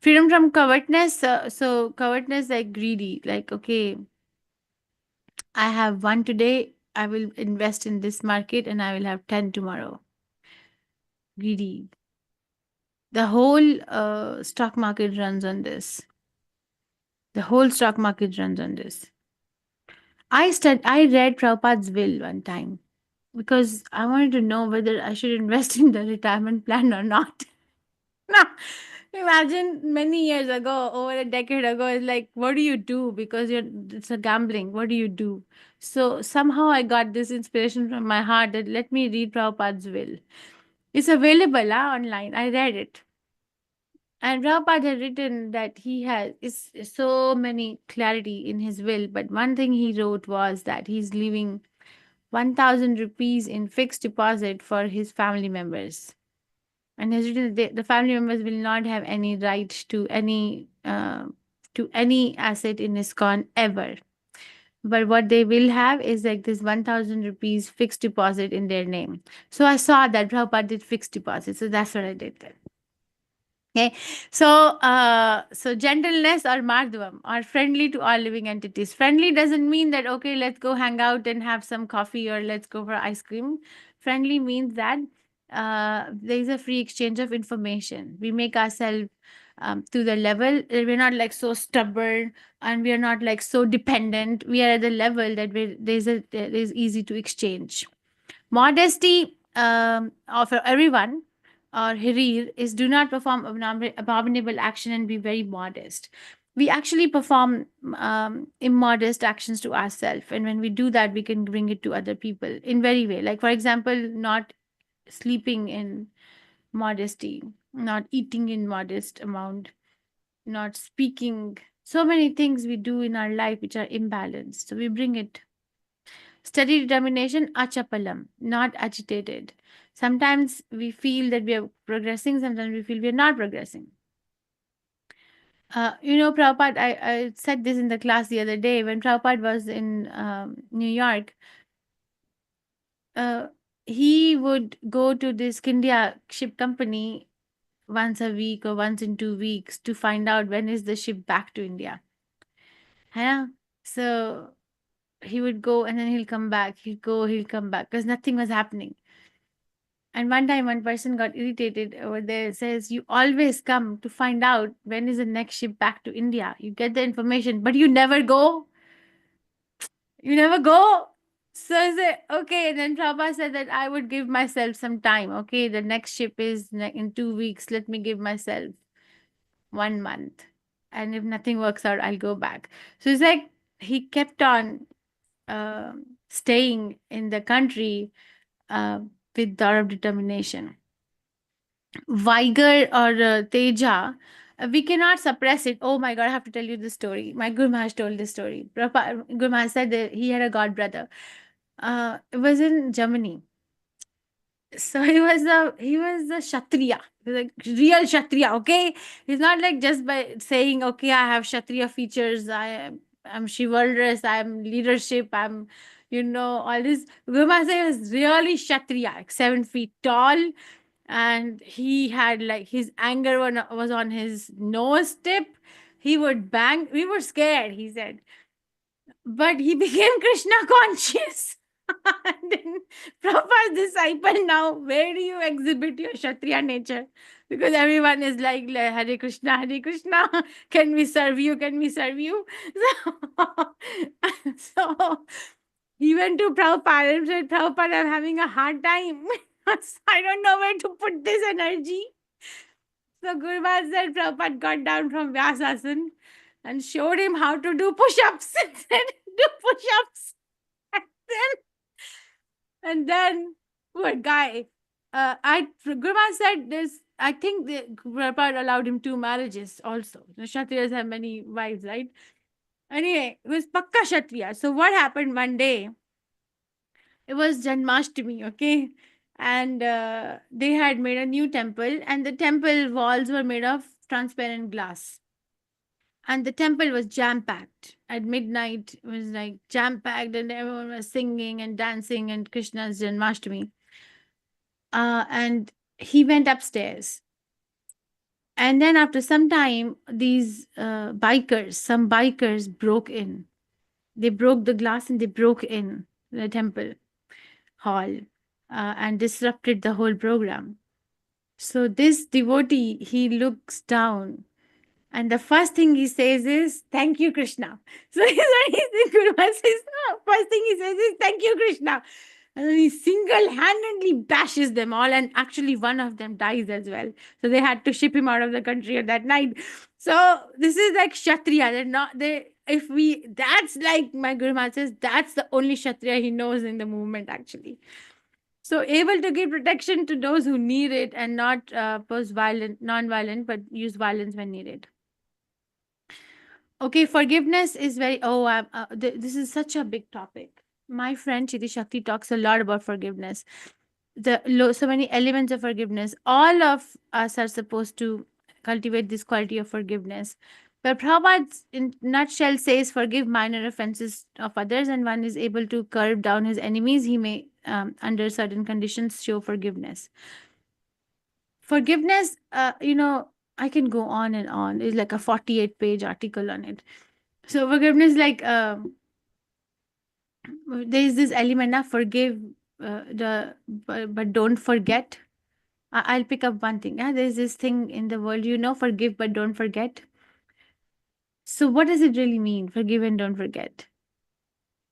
Freedom from covetousness. So covetousness like greedy, like okay, I have one today, I will invest in this market and I will have 10 tomorrow. Greedy. The whole stock market runs on this. The whole stock market runs on this. I read Prabhupada's will one time because I wanted to know whether I should invest in the retirement plan or not. Now, imagine many years ago, over a decade ago, it's like, what do you do? Because it's a gambling. What do you do? So somehow I got this inspiration from my heart that let me read Prabhupada's will. It's available online. I read it. And Prabhupada had written that he has is so many clarity in his will, but one thing he wrote was that he's leaving 1,000 rupees in fixed deposit for his family members. And has written that the family members will not have any right to any asset in ISKCON ever. But what they will have is like this 1,000 rupees fixed deposit in their name. So I saw that Prabhupada did fixed deposit. So that's what I did then. Okay, so gentleness or mardhavam or friendly to all living entities. Friendly doesn't mean that okay, let's go hang out and have some coffee or let's go for ice cream. Friendly means that there is a free exchange of information. We make ourselves to the level. We're not like so stubborn and we are not like so dependent. We are at the level that there's easy to exchange. Modesty for everyone or Hirir is do not perform abominable action and be very modest. We actually perform immodest actions to ourselves. And when we do that, we can bring it to other people in very way. Like, for example, not sleeping in modesty, not eating in modest amount, not speaking. So many things we do in our life which are imbalanced. So we bring it. Steady determination, achapalam, not agitated. Sometimes we feel that we are progressing, sometimes we feel we are not progressing. Prabhupada, I said this in the class the other day when Prabhupada was in New York. He would go to this India ship company once a week or once in 2 weeks to find out when is the ship back to India. Yeah. So he would go and then he'll come back. He'll go, he'll come back because nothing was happening. And one time, one person got irritated over there. Says, "You always come to find out when is the next ship back to India. You get the information, but you never go. You never go." So I said, "Okay." And then Prabhupada said that I would give myself some time. Okay, the next ship is in 2 weeks. Let me give myself 1 month, and if nothing works out, I'll go back. So it's like he kept on staying in the country with lot of determination. Vigor or Teja, we cannot suppress it. Oh my God, I have to tell you this story. My Guru Maharaj told this story. Guru Maharaj said that he had a god brother. It was in Germany. So he was a Kshatriya. He was like real Kshatriya, okay? He's not like just by saying, okay, I have Kshatriya features, I'm chivalrous, I'm leadership, I'm all this. Guru Maharaj said he was really Kshatriya, like 7 feet tall. And he had like his anger was on his nose tip. He would bang. We were scared, he said. But he became Krishna conscious. And then Prabhupada's disciple now, where do you exhibit your Kshatriya nature? Because everyone is like, Hare Krishna, can we serve you? Can we serve you? So he went to Prabhupada and said, Prabhupada, I'm having a hard time. I don't know where to put this energy. So Guru Maharaj said, Prabhupada got down from Vyasasan and showed him how to do push-ups. Said, do push-ups. And then poor guy. Guru Maharaj said this. I think the Prabhupada allowed him 2 marriages also. The Kshatriyas have many wives, right? Anyway, it was Pakka Kshatriya. So what happened one day? It was Janmashtami, okay? And they had made a new temple, and the temple walls were made of transparent glass. And the temple was jam packed. At midnight, it was like jam packed, and everyone was singing and dancing, and Krishna's Janmashtami. And he went upstairs. And then after some time, these some bikers broke in. They broke the glass and they broke in the temple hall and disrupted the whole program. So this devotee, he looks down, and the first thing he says is, "Thank you, Krishna." So he's the Guru Maharaj says, first thing he says is, "Thank you, Krishna." And then he single-handedly bashes them all, and actually one of them dies as well. So they had to ship him out of the country at that night. So this is like Kshatriya. They're not they. If we, that's like my Guru Maharaj says, that's the only Kshatriya he knows in the movement actually. So able to give protection to those who need it and not pose non-violent, but use violence when needed. Okay, forgiveness is very. This is such a big topic. My friend Chidi Shakti talks a lot about forgiveness. So many elements of forgiveness. All of us are supposed to cultivate this quality of forgiveness. But Prabhupada, in nutshell, says forgive minor offenses of others, and one is able to curb down his enemies. He may, under certain conditions, show forgiveness. Forgiveness, I can go on and on. It's like a 48-page article on it. So forgiveness, like there is this element of forgive, but don't forget. I'll pick up one thing. There's this thing in the world, forgive but don't forget. So what does it really mean? Forgive and don't forget.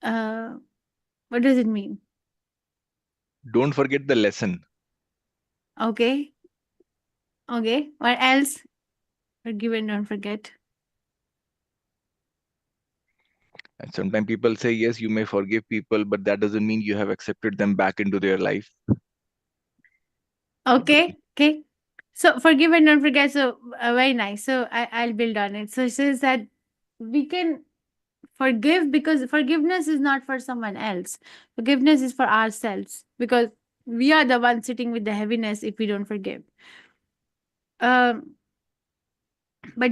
What does it mean? Don't forget the lesson. Okay. What else? Forgive and don't forget. And sometimes people say, yes, you may forgive people, but that doesn't mean you have accepted them back into their life. Okay. So forgive and don't forget. So very nice. So I'll build on it. So it says that we can forgive because forgiveness is not for someone else. Forgiveness is for ourselves because we are the ones sitting with the heaviness if we don't forgive. But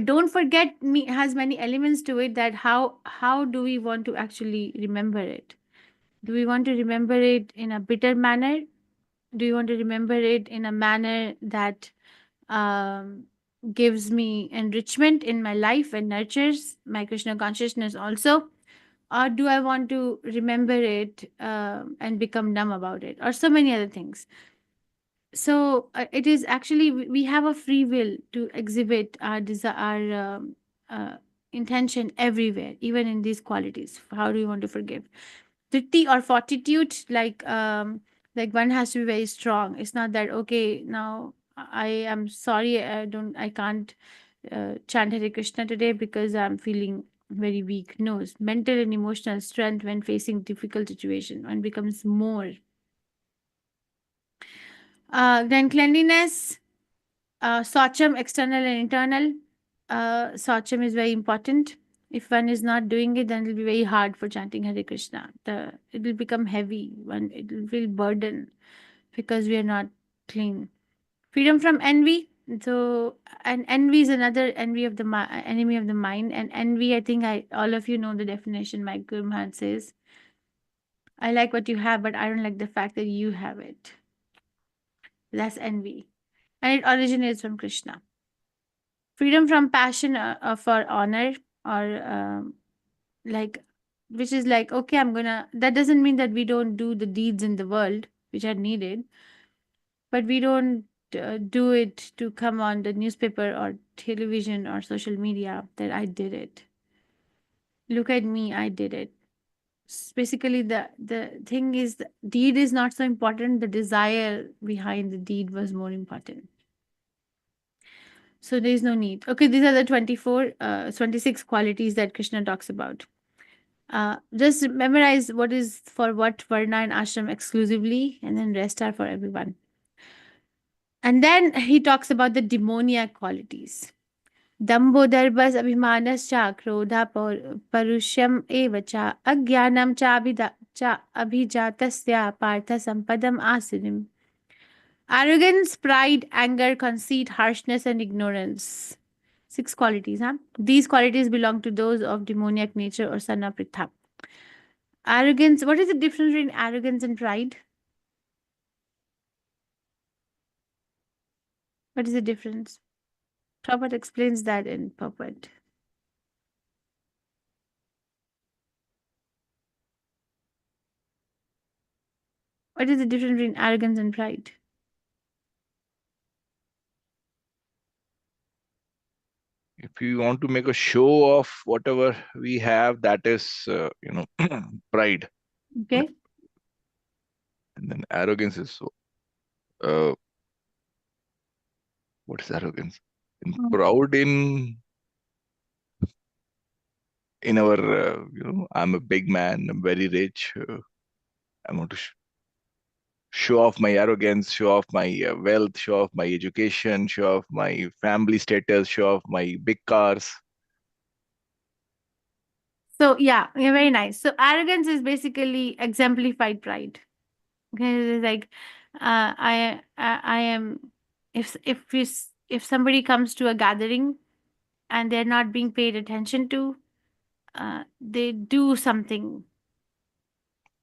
don't forget me has many elements to it. That how do we want to actually remember it? Do we want to remember it in a bitter manner? Do you want to remember it in a manner that gives me enrichment in my life and nurtures my Krishna consciousness also? Or do I want to remember it and become numb about it? Or so many other things. So it is actually, we have a free will to exhibit our desire, our intention everywhere, even in these qualities. How do you want to forgive? Triti or fortitude, like one has to be very strong. It's not that, okay, now I am sorry, I can't chant Hare Krishna today because I'm feeling very weak. No, it's mental and emotional strength when facing difficult situation one becomes more. Then cleanliness, Saucham, external and internal. Saucham is very important. If one is not doing it, then it will be very hard for chanting Hare Krishna. It will become heavy. It will feel burden because we are not clean. Freedom from envy. So, and envy is another enemy of the mind. And envy, I think all of you know the definition. My Guru Maharaj says, I like what you have, but I don't like the fact that you have it. That's envy. And it originates from Krishna. Freedom from passion for honor, or like which is like, okay, that doesn't mean that we don't do the deeds in the world which are needed, but we don't do it to come on the newspaper or television or social media that I did it. Look at me, I did it. Basically, the thing is, the deed is not so important. The desire behind the deed was more important. So there is no need. Okay, these are the 26 qualities that Krishna talks about. Just memorize what is for what Varna and Ashram exclusively, and then rest are for everyone. And then he talks about the demoniac qualities. Dambho darbas abhimanas cha krodha parusham eva cha agyanam cha abhijatasya partha sampadam asinim. Arrogance, pride, anger, conceit, harshness, and ignorance. 6 qualities, huh? These qualities belong to those of demoniac nature or sana pritha. Arrogance, what is the difference between arrogance and pride? What is the difference? Prabhupada explains that in Purport. What is the difference between arrogance and pride? If you want to make a show of whatever we have, that is, pride. Okay. And then arrogance is so. What is arrogance? Proud in our, I'm a big man, I'm very rich. I want to show off my arrogance, show off my wealth, show off my education, show off my family status, show off my big cars. So yeah, very nice. So arrogance is basically exemplified pride. Okay, it's like I am, if somebody comes to a gathering and they're not being paid attention to, they do something,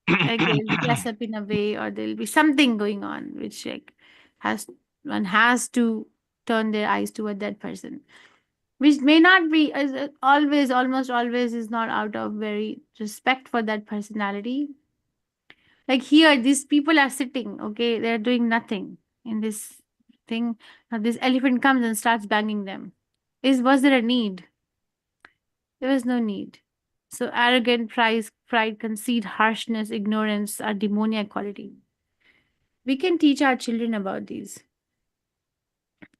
like they'll dress up in a way, or there'll be something going on which like one has to turn their eyes toward that person, which may not be almost always is not out of very respect for that personality. Like here, these people are sitting, okay, they're doing nothing in this thing. Now this elephant comes and starts banging them. Was there a need? There was no need. So arrogant, pride, conceit, harshness, ignorance are demoniac quality. We can teach our children about these.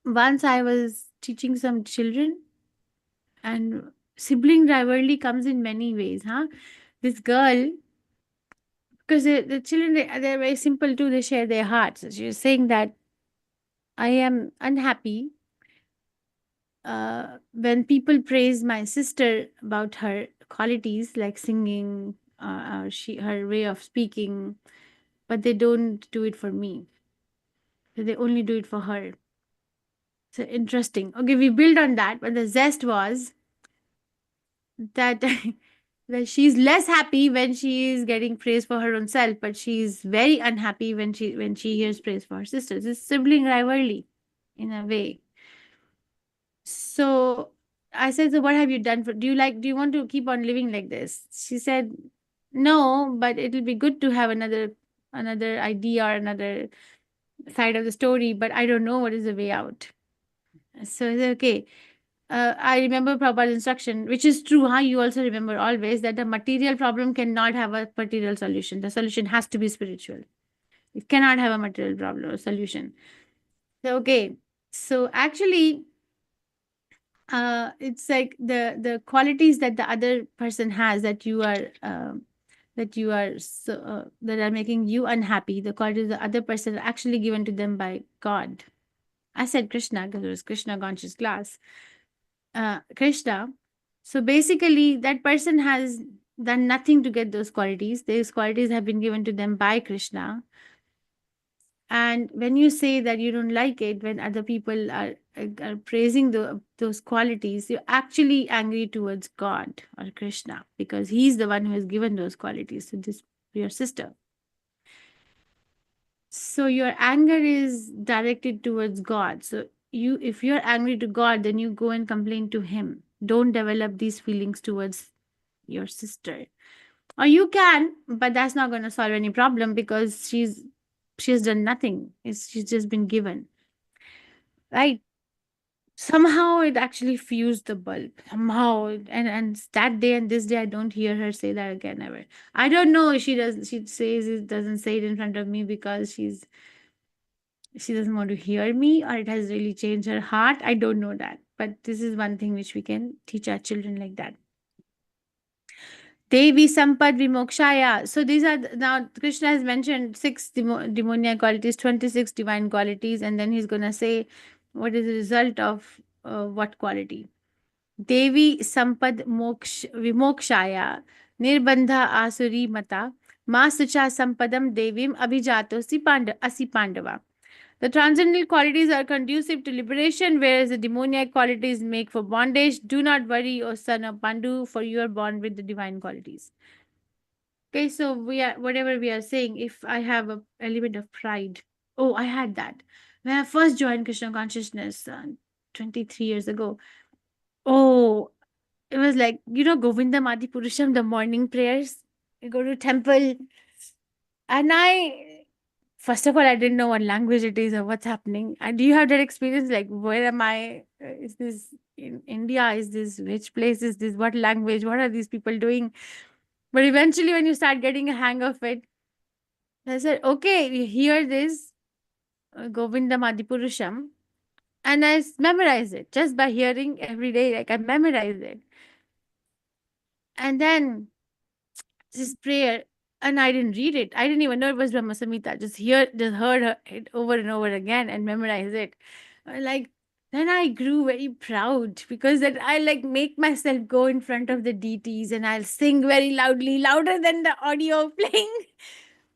Once I was teaching some children, and sibling rivalry comes in many ways, huh? This girl, because the children, they're very simple too, they share their hearts. So she was saying that I am unhappy when people praise my sister about her qualities like singing, her way of speaking, but they don't do it for me. So they only do it for her. So interesting. Okay, we build on that, but the zest was that that she's less happy when she is getting praise for her own self, but she's very unhappy when she hears praise for her sisters. It's sibling rivalry in a way. So I said, so what have you done do you want to keep on living like this? She said, no, but it'll be good to have another idea or another side of the story, but I don't know what is the way out. So I said, okay. I remember Prabhupada's instruction, which is true, huh? You also remember always that the material problem cannot have a material solution. The solution has to be spiritual. It cannot have a material problem or solution. So, okay. So actually, it's like the qualities that the other person has that you are that are making you unhappy. The qualities the other person are actually given to them by God. I said Krishna because it was Krishna conscious class. Krishna. So basically, that person has done nothing to get those qualities. Those qualities have been given to them by Krishna. And when you say that you don't like it, when other people are praising those qualities, you're actually angry towards God or Krishna because he's the one who has given those qualities to your sister. So your anger is directed towards God. So if you're angry to God, then you go and complain to him. Don't develop these feelings towards your sister. Or you can, but that's not going to solve any problem because she has done nothing. She's just been given. Right? Somehow it actually fused the bulb. Somehow, and that day and this day, I don't hear her say that again ever. I don't know if she does. She says it, doesn't say it in front of me because she doesn't want to hear me, or it has really changed her heart. I don't know that, but this is one thing which we can teach our children like that. Devi Sampad Vimokshaya. So these are now Krishna has mentioned 6 demoniac qualities, 26 divine qualities, and then he's gonna say what is the result of what quality. Devi Sampad Vimokshaya Nirbandha Asuri Mata Masucha Sampadam Devim Abhijatosi Asi Pandava. The transcendental qualities are conducive to liberation, whereas the demoniac qualities make for bondage. Do not worry, O son of Pandu, for you are born with the divine qualities. Okay, so we are whatever we are saying. If I have a element of pride, oh, I had that when I first joined Krishna consciousness 23 years ago. Oh, it was like Govinda Madi Purusham, the morning prayers. You go to temple, and first of all, I didn't know what language it is or what's happening. And do you have that experience? Like, where am I? Is this in India? Is this which place? Is this what language? What are these people doing? But eventually, when you start getting a hang of it, I said, okay, we hear this Govinda Madipurusham, and I memorize it just by hearing every day. Like, I memorize it. And then this prayer, and I didn't read it. I didn't even know it was Brahma Samhita. Just heard it over and over again and memorize it. Like, then I grew very proud because that I like make myself go in front of the deities and I'll sing very loudly, louder than the audio playing,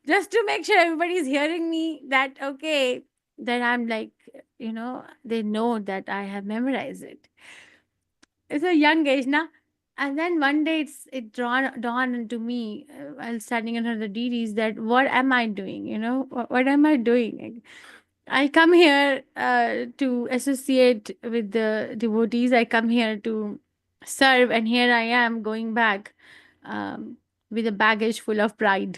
just to make sure everybody's hearing me. That okay, that I'm like, they know that I have memorized it. It's a young age now. And then one day dawned into me while standing under the deities that what am I doing? What am I doing? I come here to associate with the devotees. I come here to serve, and here I am going back with a baggage full of pride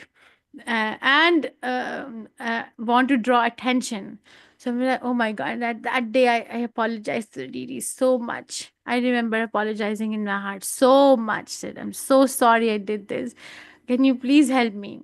and want to draw attention. So I'm like, oh my God, that day I apologized to the deities so much. I remember apologizing in my heart so much. Said, I'm so sorry I did this. Can you please help me?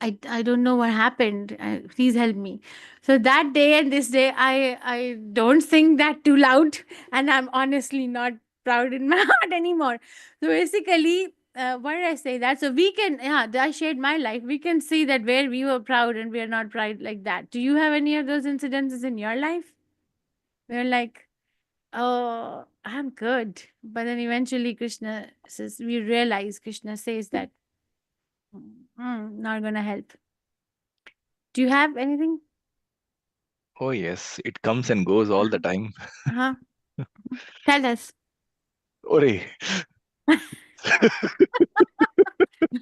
I don't know what happened. Please help me. So that day and this day, I don't sing that too loud, and I'm honestly not proud in my heart anymore. So basically, what did I say? That so we can, yeah, I shared my life. We can see that where we were proud and we are not proud like that. Do you have any of those incidences in your life? Where like, oh, I'm good, but then eventually Krishna says, we realize Krishna says that not gonna help. Do you have anything? Oh, yes, it comes and goes all the time. Uh-huh. Tell us. Ore.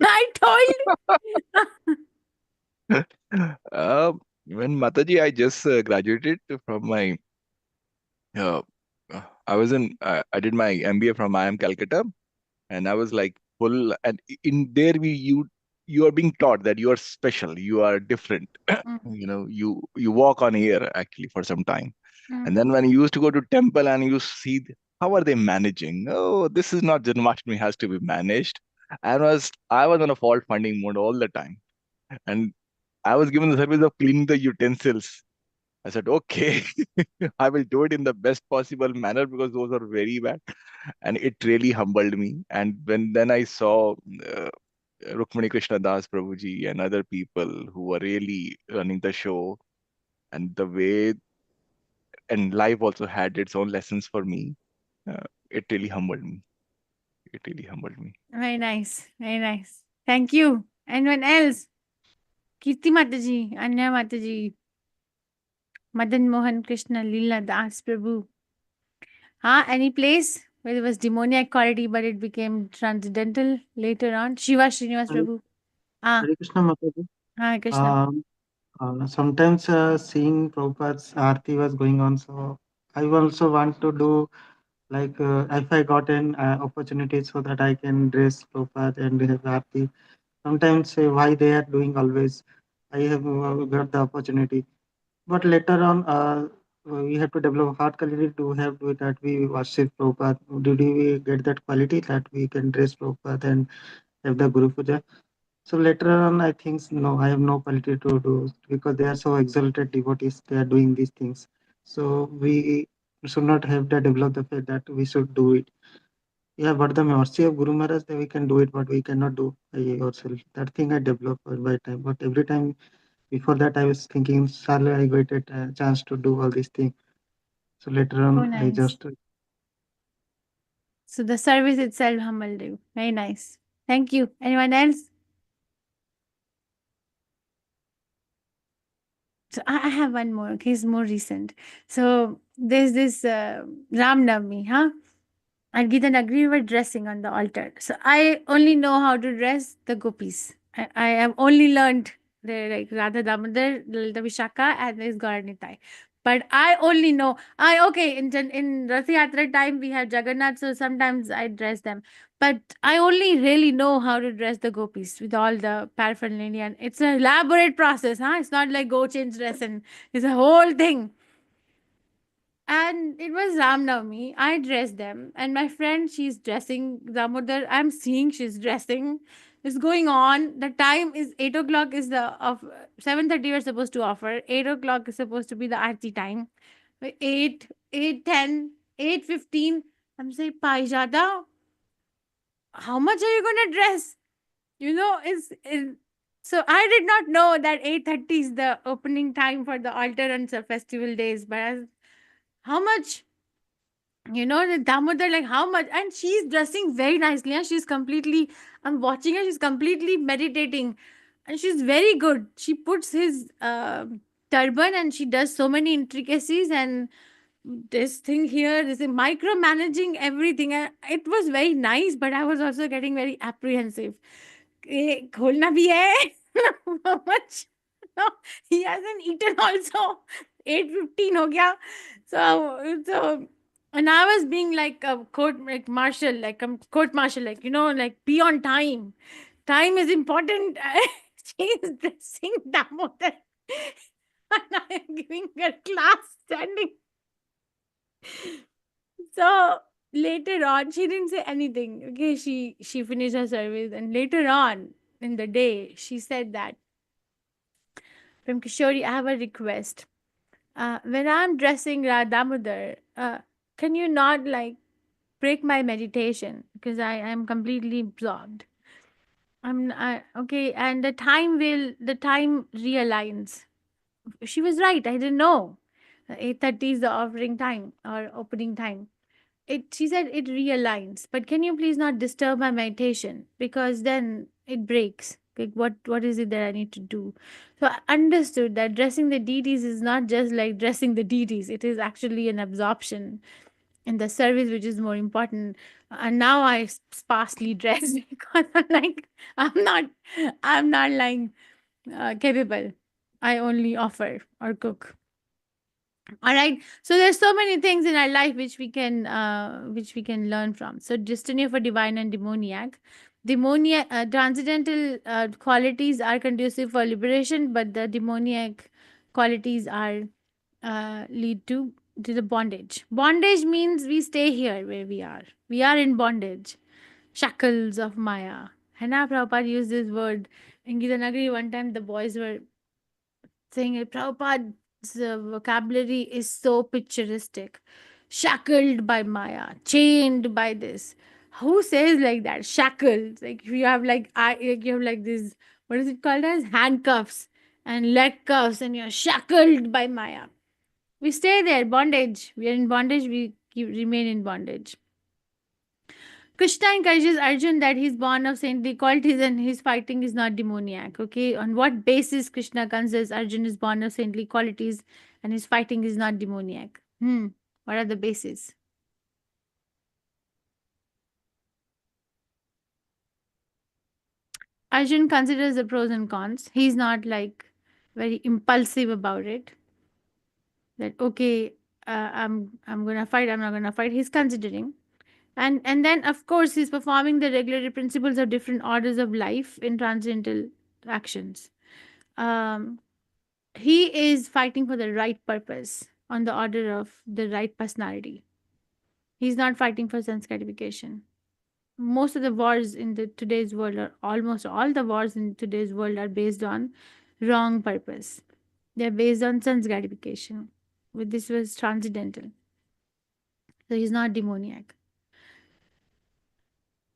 I told. When Mataji, I just graduated from my, uh, I did my MBA from IIM Calcutta, and I was like full, and in there you are being taught that you are special, you are different. You walk on air actually for some time. And then when you used to go to temple and you see how are they managing? Oh, this is not Janmashtami has to be managed. I was on a fault finding mode all the time. And I was given the service of cleaning the utensils. I said, okay, I will do it in the best possible manner because those are very bad. And it really humbled me. And when then I saw Rukmani Krishna Das Prabhuji and other people who were really running the show, and the way, and life also had its own lessons for me. It really humbled me. It really humbled me. Very nice. Very nice. Thank you. Anyone else? Kirti Mataji, Anya Mataji, Madan Mohan Krishna Leela Das Prabhu. Any place where there was demoniac quality but it became transcendental later on? Shiva Srinivas Hare Prabhu. Ah, Hare Krishna Mataji. Krishna. Sometimes seeing Prabhupada's Aarti was going on, so I also want to do Like if I got an opportunity so that I can dress Prabhupada and have Aarti, sometimes why they are doing always, I have got the opportunity. But later on, we have to develop hard quality to have to that we worship Prabhupada. Did we get that quality that we can dress Prabhupada and have the Guru Puja? So later on, I think no, I have no quality to do because they are so exalted devotees. They are doing these things. So we should not have to develop the faith that we should do it. Yeah, but the mercy of Guru Maharaj, that we can do it, but we cannot do ourselves. That thing I developed by time. But every time before that, I was thinking, shall I get a chance to do all these things? So later So on, I nice. just So the service itself humbled you. Very nice. Thank you. Anyone else? So I have one more. Okay, it's more recent. So there's this Ram Navami, huh? And Gita and Agri were dressing on the altar. So I only know how to dress the gopis. I have only learned the like Radha Damodar, Lalita Vishaka, and this Gauranitai. But I only know I okay in Rath Yatra time we have Jagannath, so sometimes I dress them. But I only really know how to dress the gopis with all the paraphernalia. And it's an elaborate process, huh? It's not like go change dress and it's a whole thing. And it was Ram Navami. I dressed them, and my friend, she's dressing Damodar. I'm seeing she's dressing. It's going on. The time is 8 o'clock. Is the of 7:30. We're supposed to offer. 8 o'clock is supposed to be the arti time. 8:10, 8:15. I'm saying, Paijada, how much are you gonna dress? So I did not know that 8:30 is the opening time for the altar and festival days. But how much? The Damodar, like how much? And she's dressing very nicely. And she's completely, I'm watching her, she's completely meditating. And she's very good. She puts his turban and she does so many intricacies and this thing here, this is micromanaging everything. And it was very nice, but I was also getting very apprehensive. खोलना भी है how much? No, he hasn't eaten also. 8:15 हो गया. So and I was being like a court like marshal, like a court marshal, like like be on time. Time is important. She is dressing Damodar. And I am giving her class standing. So later on, she didn't say anything. Okay, she finished her service, and later on in the day, she said that, Prem Kishori, I have a request. When I'm dressing Damodar, can you not like break my meditation because I am completely absorbed. Okay, and the time realigns. She was right. I didn't know. 8:30 is the offering time or opening time. She said it realigns, but can you please not disturb my meditation because then it breaks. Like what is it that I need to do? So I understood that dressing the deities is not just like dressing the deities. It is actually an absorption in the service which is more important. And now I sparsely dress because I'm not like capable. I only offer or cook. All right, so there's so many things in our life which we can learn from. So destiny for divine and demoniac transcendental qualities are conducive for liberation, but the demoniac qualities are lead to the bondage means we stay here where we are in bondage, shackles of Maya. Hannah Prabhupada used this word in Gitanagari. One time the boys were saying it. Prabhupada's vocabulary is so picturesque. Shackled by Maya, chained by this. Who says like that? Shackled. Like if you have you have like this, what is it called as? Handcuffs and leg cuffs, and you're shackled by Maya. We stay there, bondage. We are in bondage, remain in bondage. Krishna encourages Arjun that he's born of saintly qualities and his fighting is not demoniac. Okay, on what basis Krishna considers Arjun is born of saintly qualities and his fighting is not demoniac? What are the bases? Arjun considers the pros and cons. He's not like very impulsive about it. That okay, I'm gonna fight, I'm not gonna fight. He's considering. And then of course he's performing the regulatory principles of different orders of life in transcendental actions. Um, he is fighting for the right purpose on the order of the right personality. He's not fighting for sense gratification. Most of the wars in the today's world, or almost all the wars in today's world, are based on wrong purpose. They're based on sense gratification. But this was transcendental. So he's not demoniac.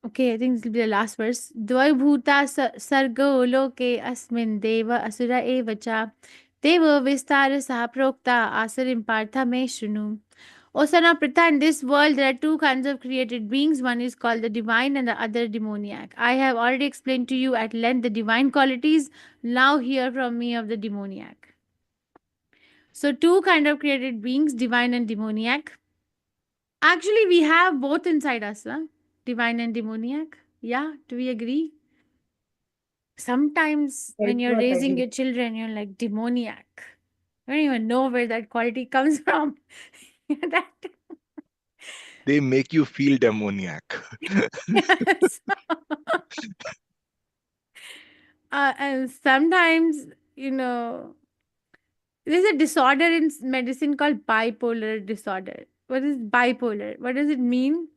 Okay, I think this will be the last verse. Dvaibhuta sargo loke asmin deva asura evacha deva vistara saha prokta asarim partha me shrunu. O son of Pritha, in this world there are two kinds of created beings. One is called the divine and the other demoniac. I have already explained to you at length the divine qualities. Now hear from me of the demoniac. So two kind of created beings, divine and demoniac. Actually, we have both inside us, huh? Divine and demoniac. Yeah, do we agree? Sometimes when you're raising your children, you're like demoniac. I don't even know where that quality comes from. That They make you feel demoniac. yes. And sometimes, there's a disorder in medicine called bipolar disorder. What is bipolar? What does it mean?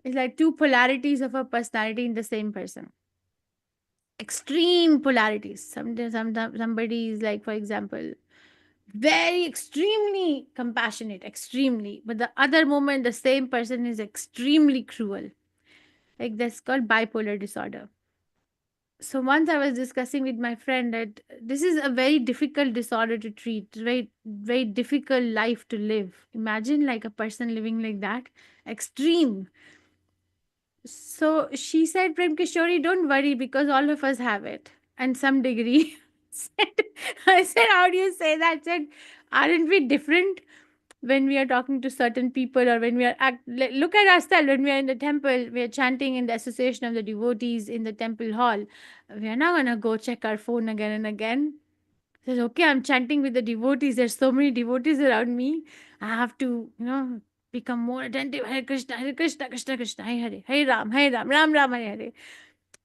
It's like two polarities of a personality in the same person. Extreme polarities. Sometimes somebody is like, for example, very extremely compassionate, extremely, but the other moment the same person is extremely cruel. Like that's called bipolar disorder. So once I was discussing with my friend that this is a very difficult disorder to treat, very difficult life to live. Imagine like a person living like that, extreme. So she said, Prem Kishori, don't worry because all of us have it and some degree. I said, how do you say that? I said, aren't we different when we are talking to certain people, or when we are look at ourselves when we are in the temple, we are chanting in the association of the devotees in the temple hall. We are not gonna go check our phone again and again. Says, okay, I'm chanting with the devotees. There's so many devotees around me. I have to, become more attentive. Hare Krishna, Hare Krishna, Krishna Krishna, Hare Hare, Hare Ram, Ram Ram, Hare Hare.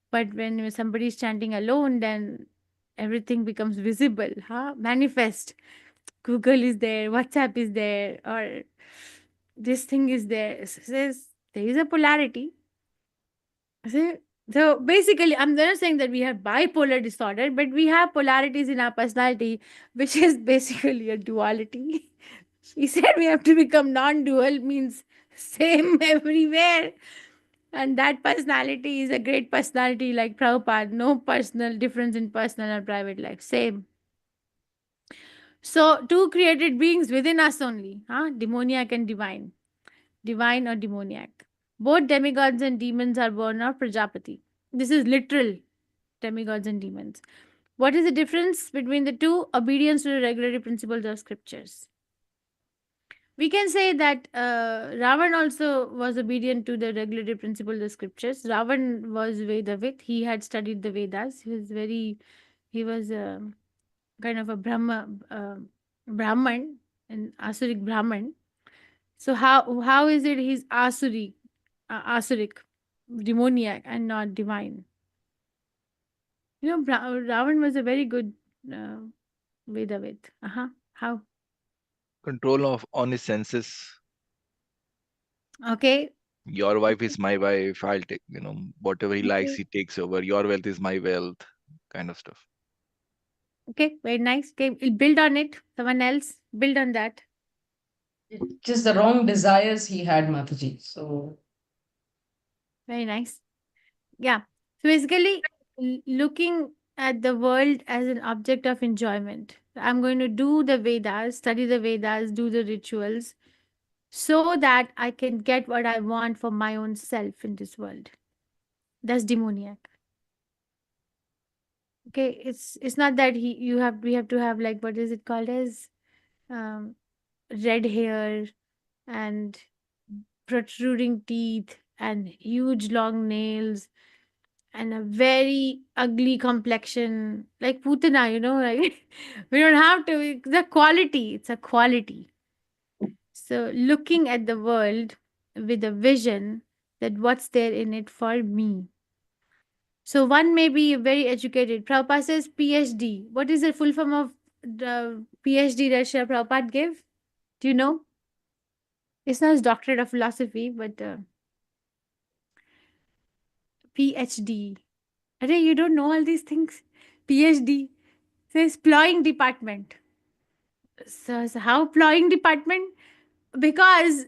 But when somebody is chanting alone, then everything becomes visible, manifest. Google is there, WhatsApp is there, or this thing is there. Says there is a polarity. So basically, I'm not saying that we have bipolar disorder, but we have polarities in our personality, which is basically a duality. She said we have to become non-dual, means same everywhere. And that personality is a great personality like Prabhupada. No personal difference in personal and private life. Same. So two created beings within us only. Demoniac and divine. Divine or demoniac. Both demigods and demons are born of Prajapati. This is literal demigods and demons. What is the difference between the two? Obedience to the regulatory principles of scriptures. We can say that Ravan also was obedient to the regulatory principles of scriptures. Ravan was Vedavit. He had studied the Vedas. He was kind of a Brahman, an Asuric Brahman. So how is it he's Asuric, demoniac, and not divine? Ravan was a very good uh, Vedavit. How? Control of on his senses. Okay. Your wife is my wife. I'll take, whatever he likes, Okay. he takes over. Your wealth is my wealth, kind of stuff. Okay. Very nice. Okay. We'll build on it. Someone else build on that. Just the wrong desires he had, Mataji. So Very nice. Yeah. So basically, looking at the world as an object of enjoyment. I'm going to do the Vedas, study the Vedas, do the rituals, so that I can get what I want for my own self in this world. That's demoniac. Okay, it's not that we have to have, like, what is it called as um red hair and protruding teeth and huge long nails and a very ugly complexion like Putana, like we don't have to. It's a quality. It's a quality. So looking at the world with a vision that what's there in it for me. So one may be very educated. Prabhupada says PhD. What is the full form of the PhD that Srila Prabhupada gave? Do you know? It's not his doctorate of philosophy, but PhD. Arey, you don't know all these things? PhD says plowing department. So how plowing department? Because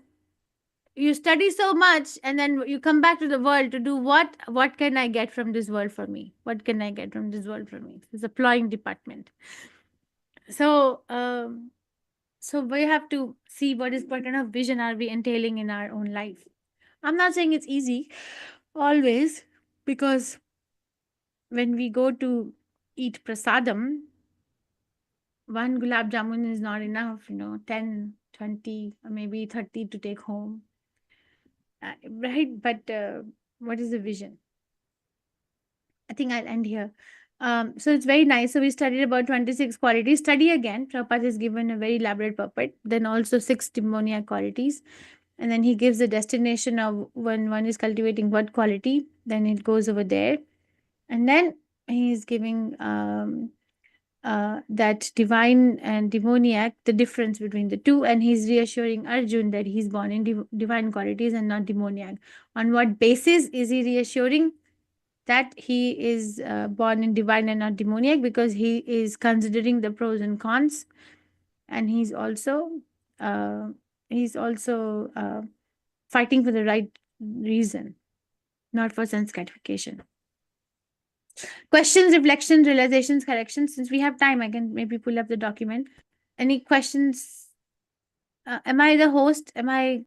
you study so much and then you come back to the world to do what can I get from this world for me, what can I get from this world for me? It's a plowing department. So we have to see what kind of vision are we entailing in our own life. I'm not saying it's easy always, because when we go to eat prasadam, one gulab jamun is not enough, 10, 20, or maybe 30 to take home. Right? But what is the vision? I think I'll end here. So it's very nice. So we studied about 26 qualities. Study again. Prabhupada has given a very elaborate purport. Then also 6 demoniac qualities. And then he gives the destination of when one is cultivating what quality. Then it goes over there. And then he's giving that divine and demoniac, the difference between the two. And he's reassuring Arjun that he's born in divine qualities and not demoniac. On what basis is he reassuring that he is born in divine and not demoniac? Because he is considering the pros and cons, and he's also uh, fighting for the right reason, not for sense gratification. Questions, reflections, realizations, corrections. Since we have time, I can maybe pull up the document. Any questions? Am I the host? Am I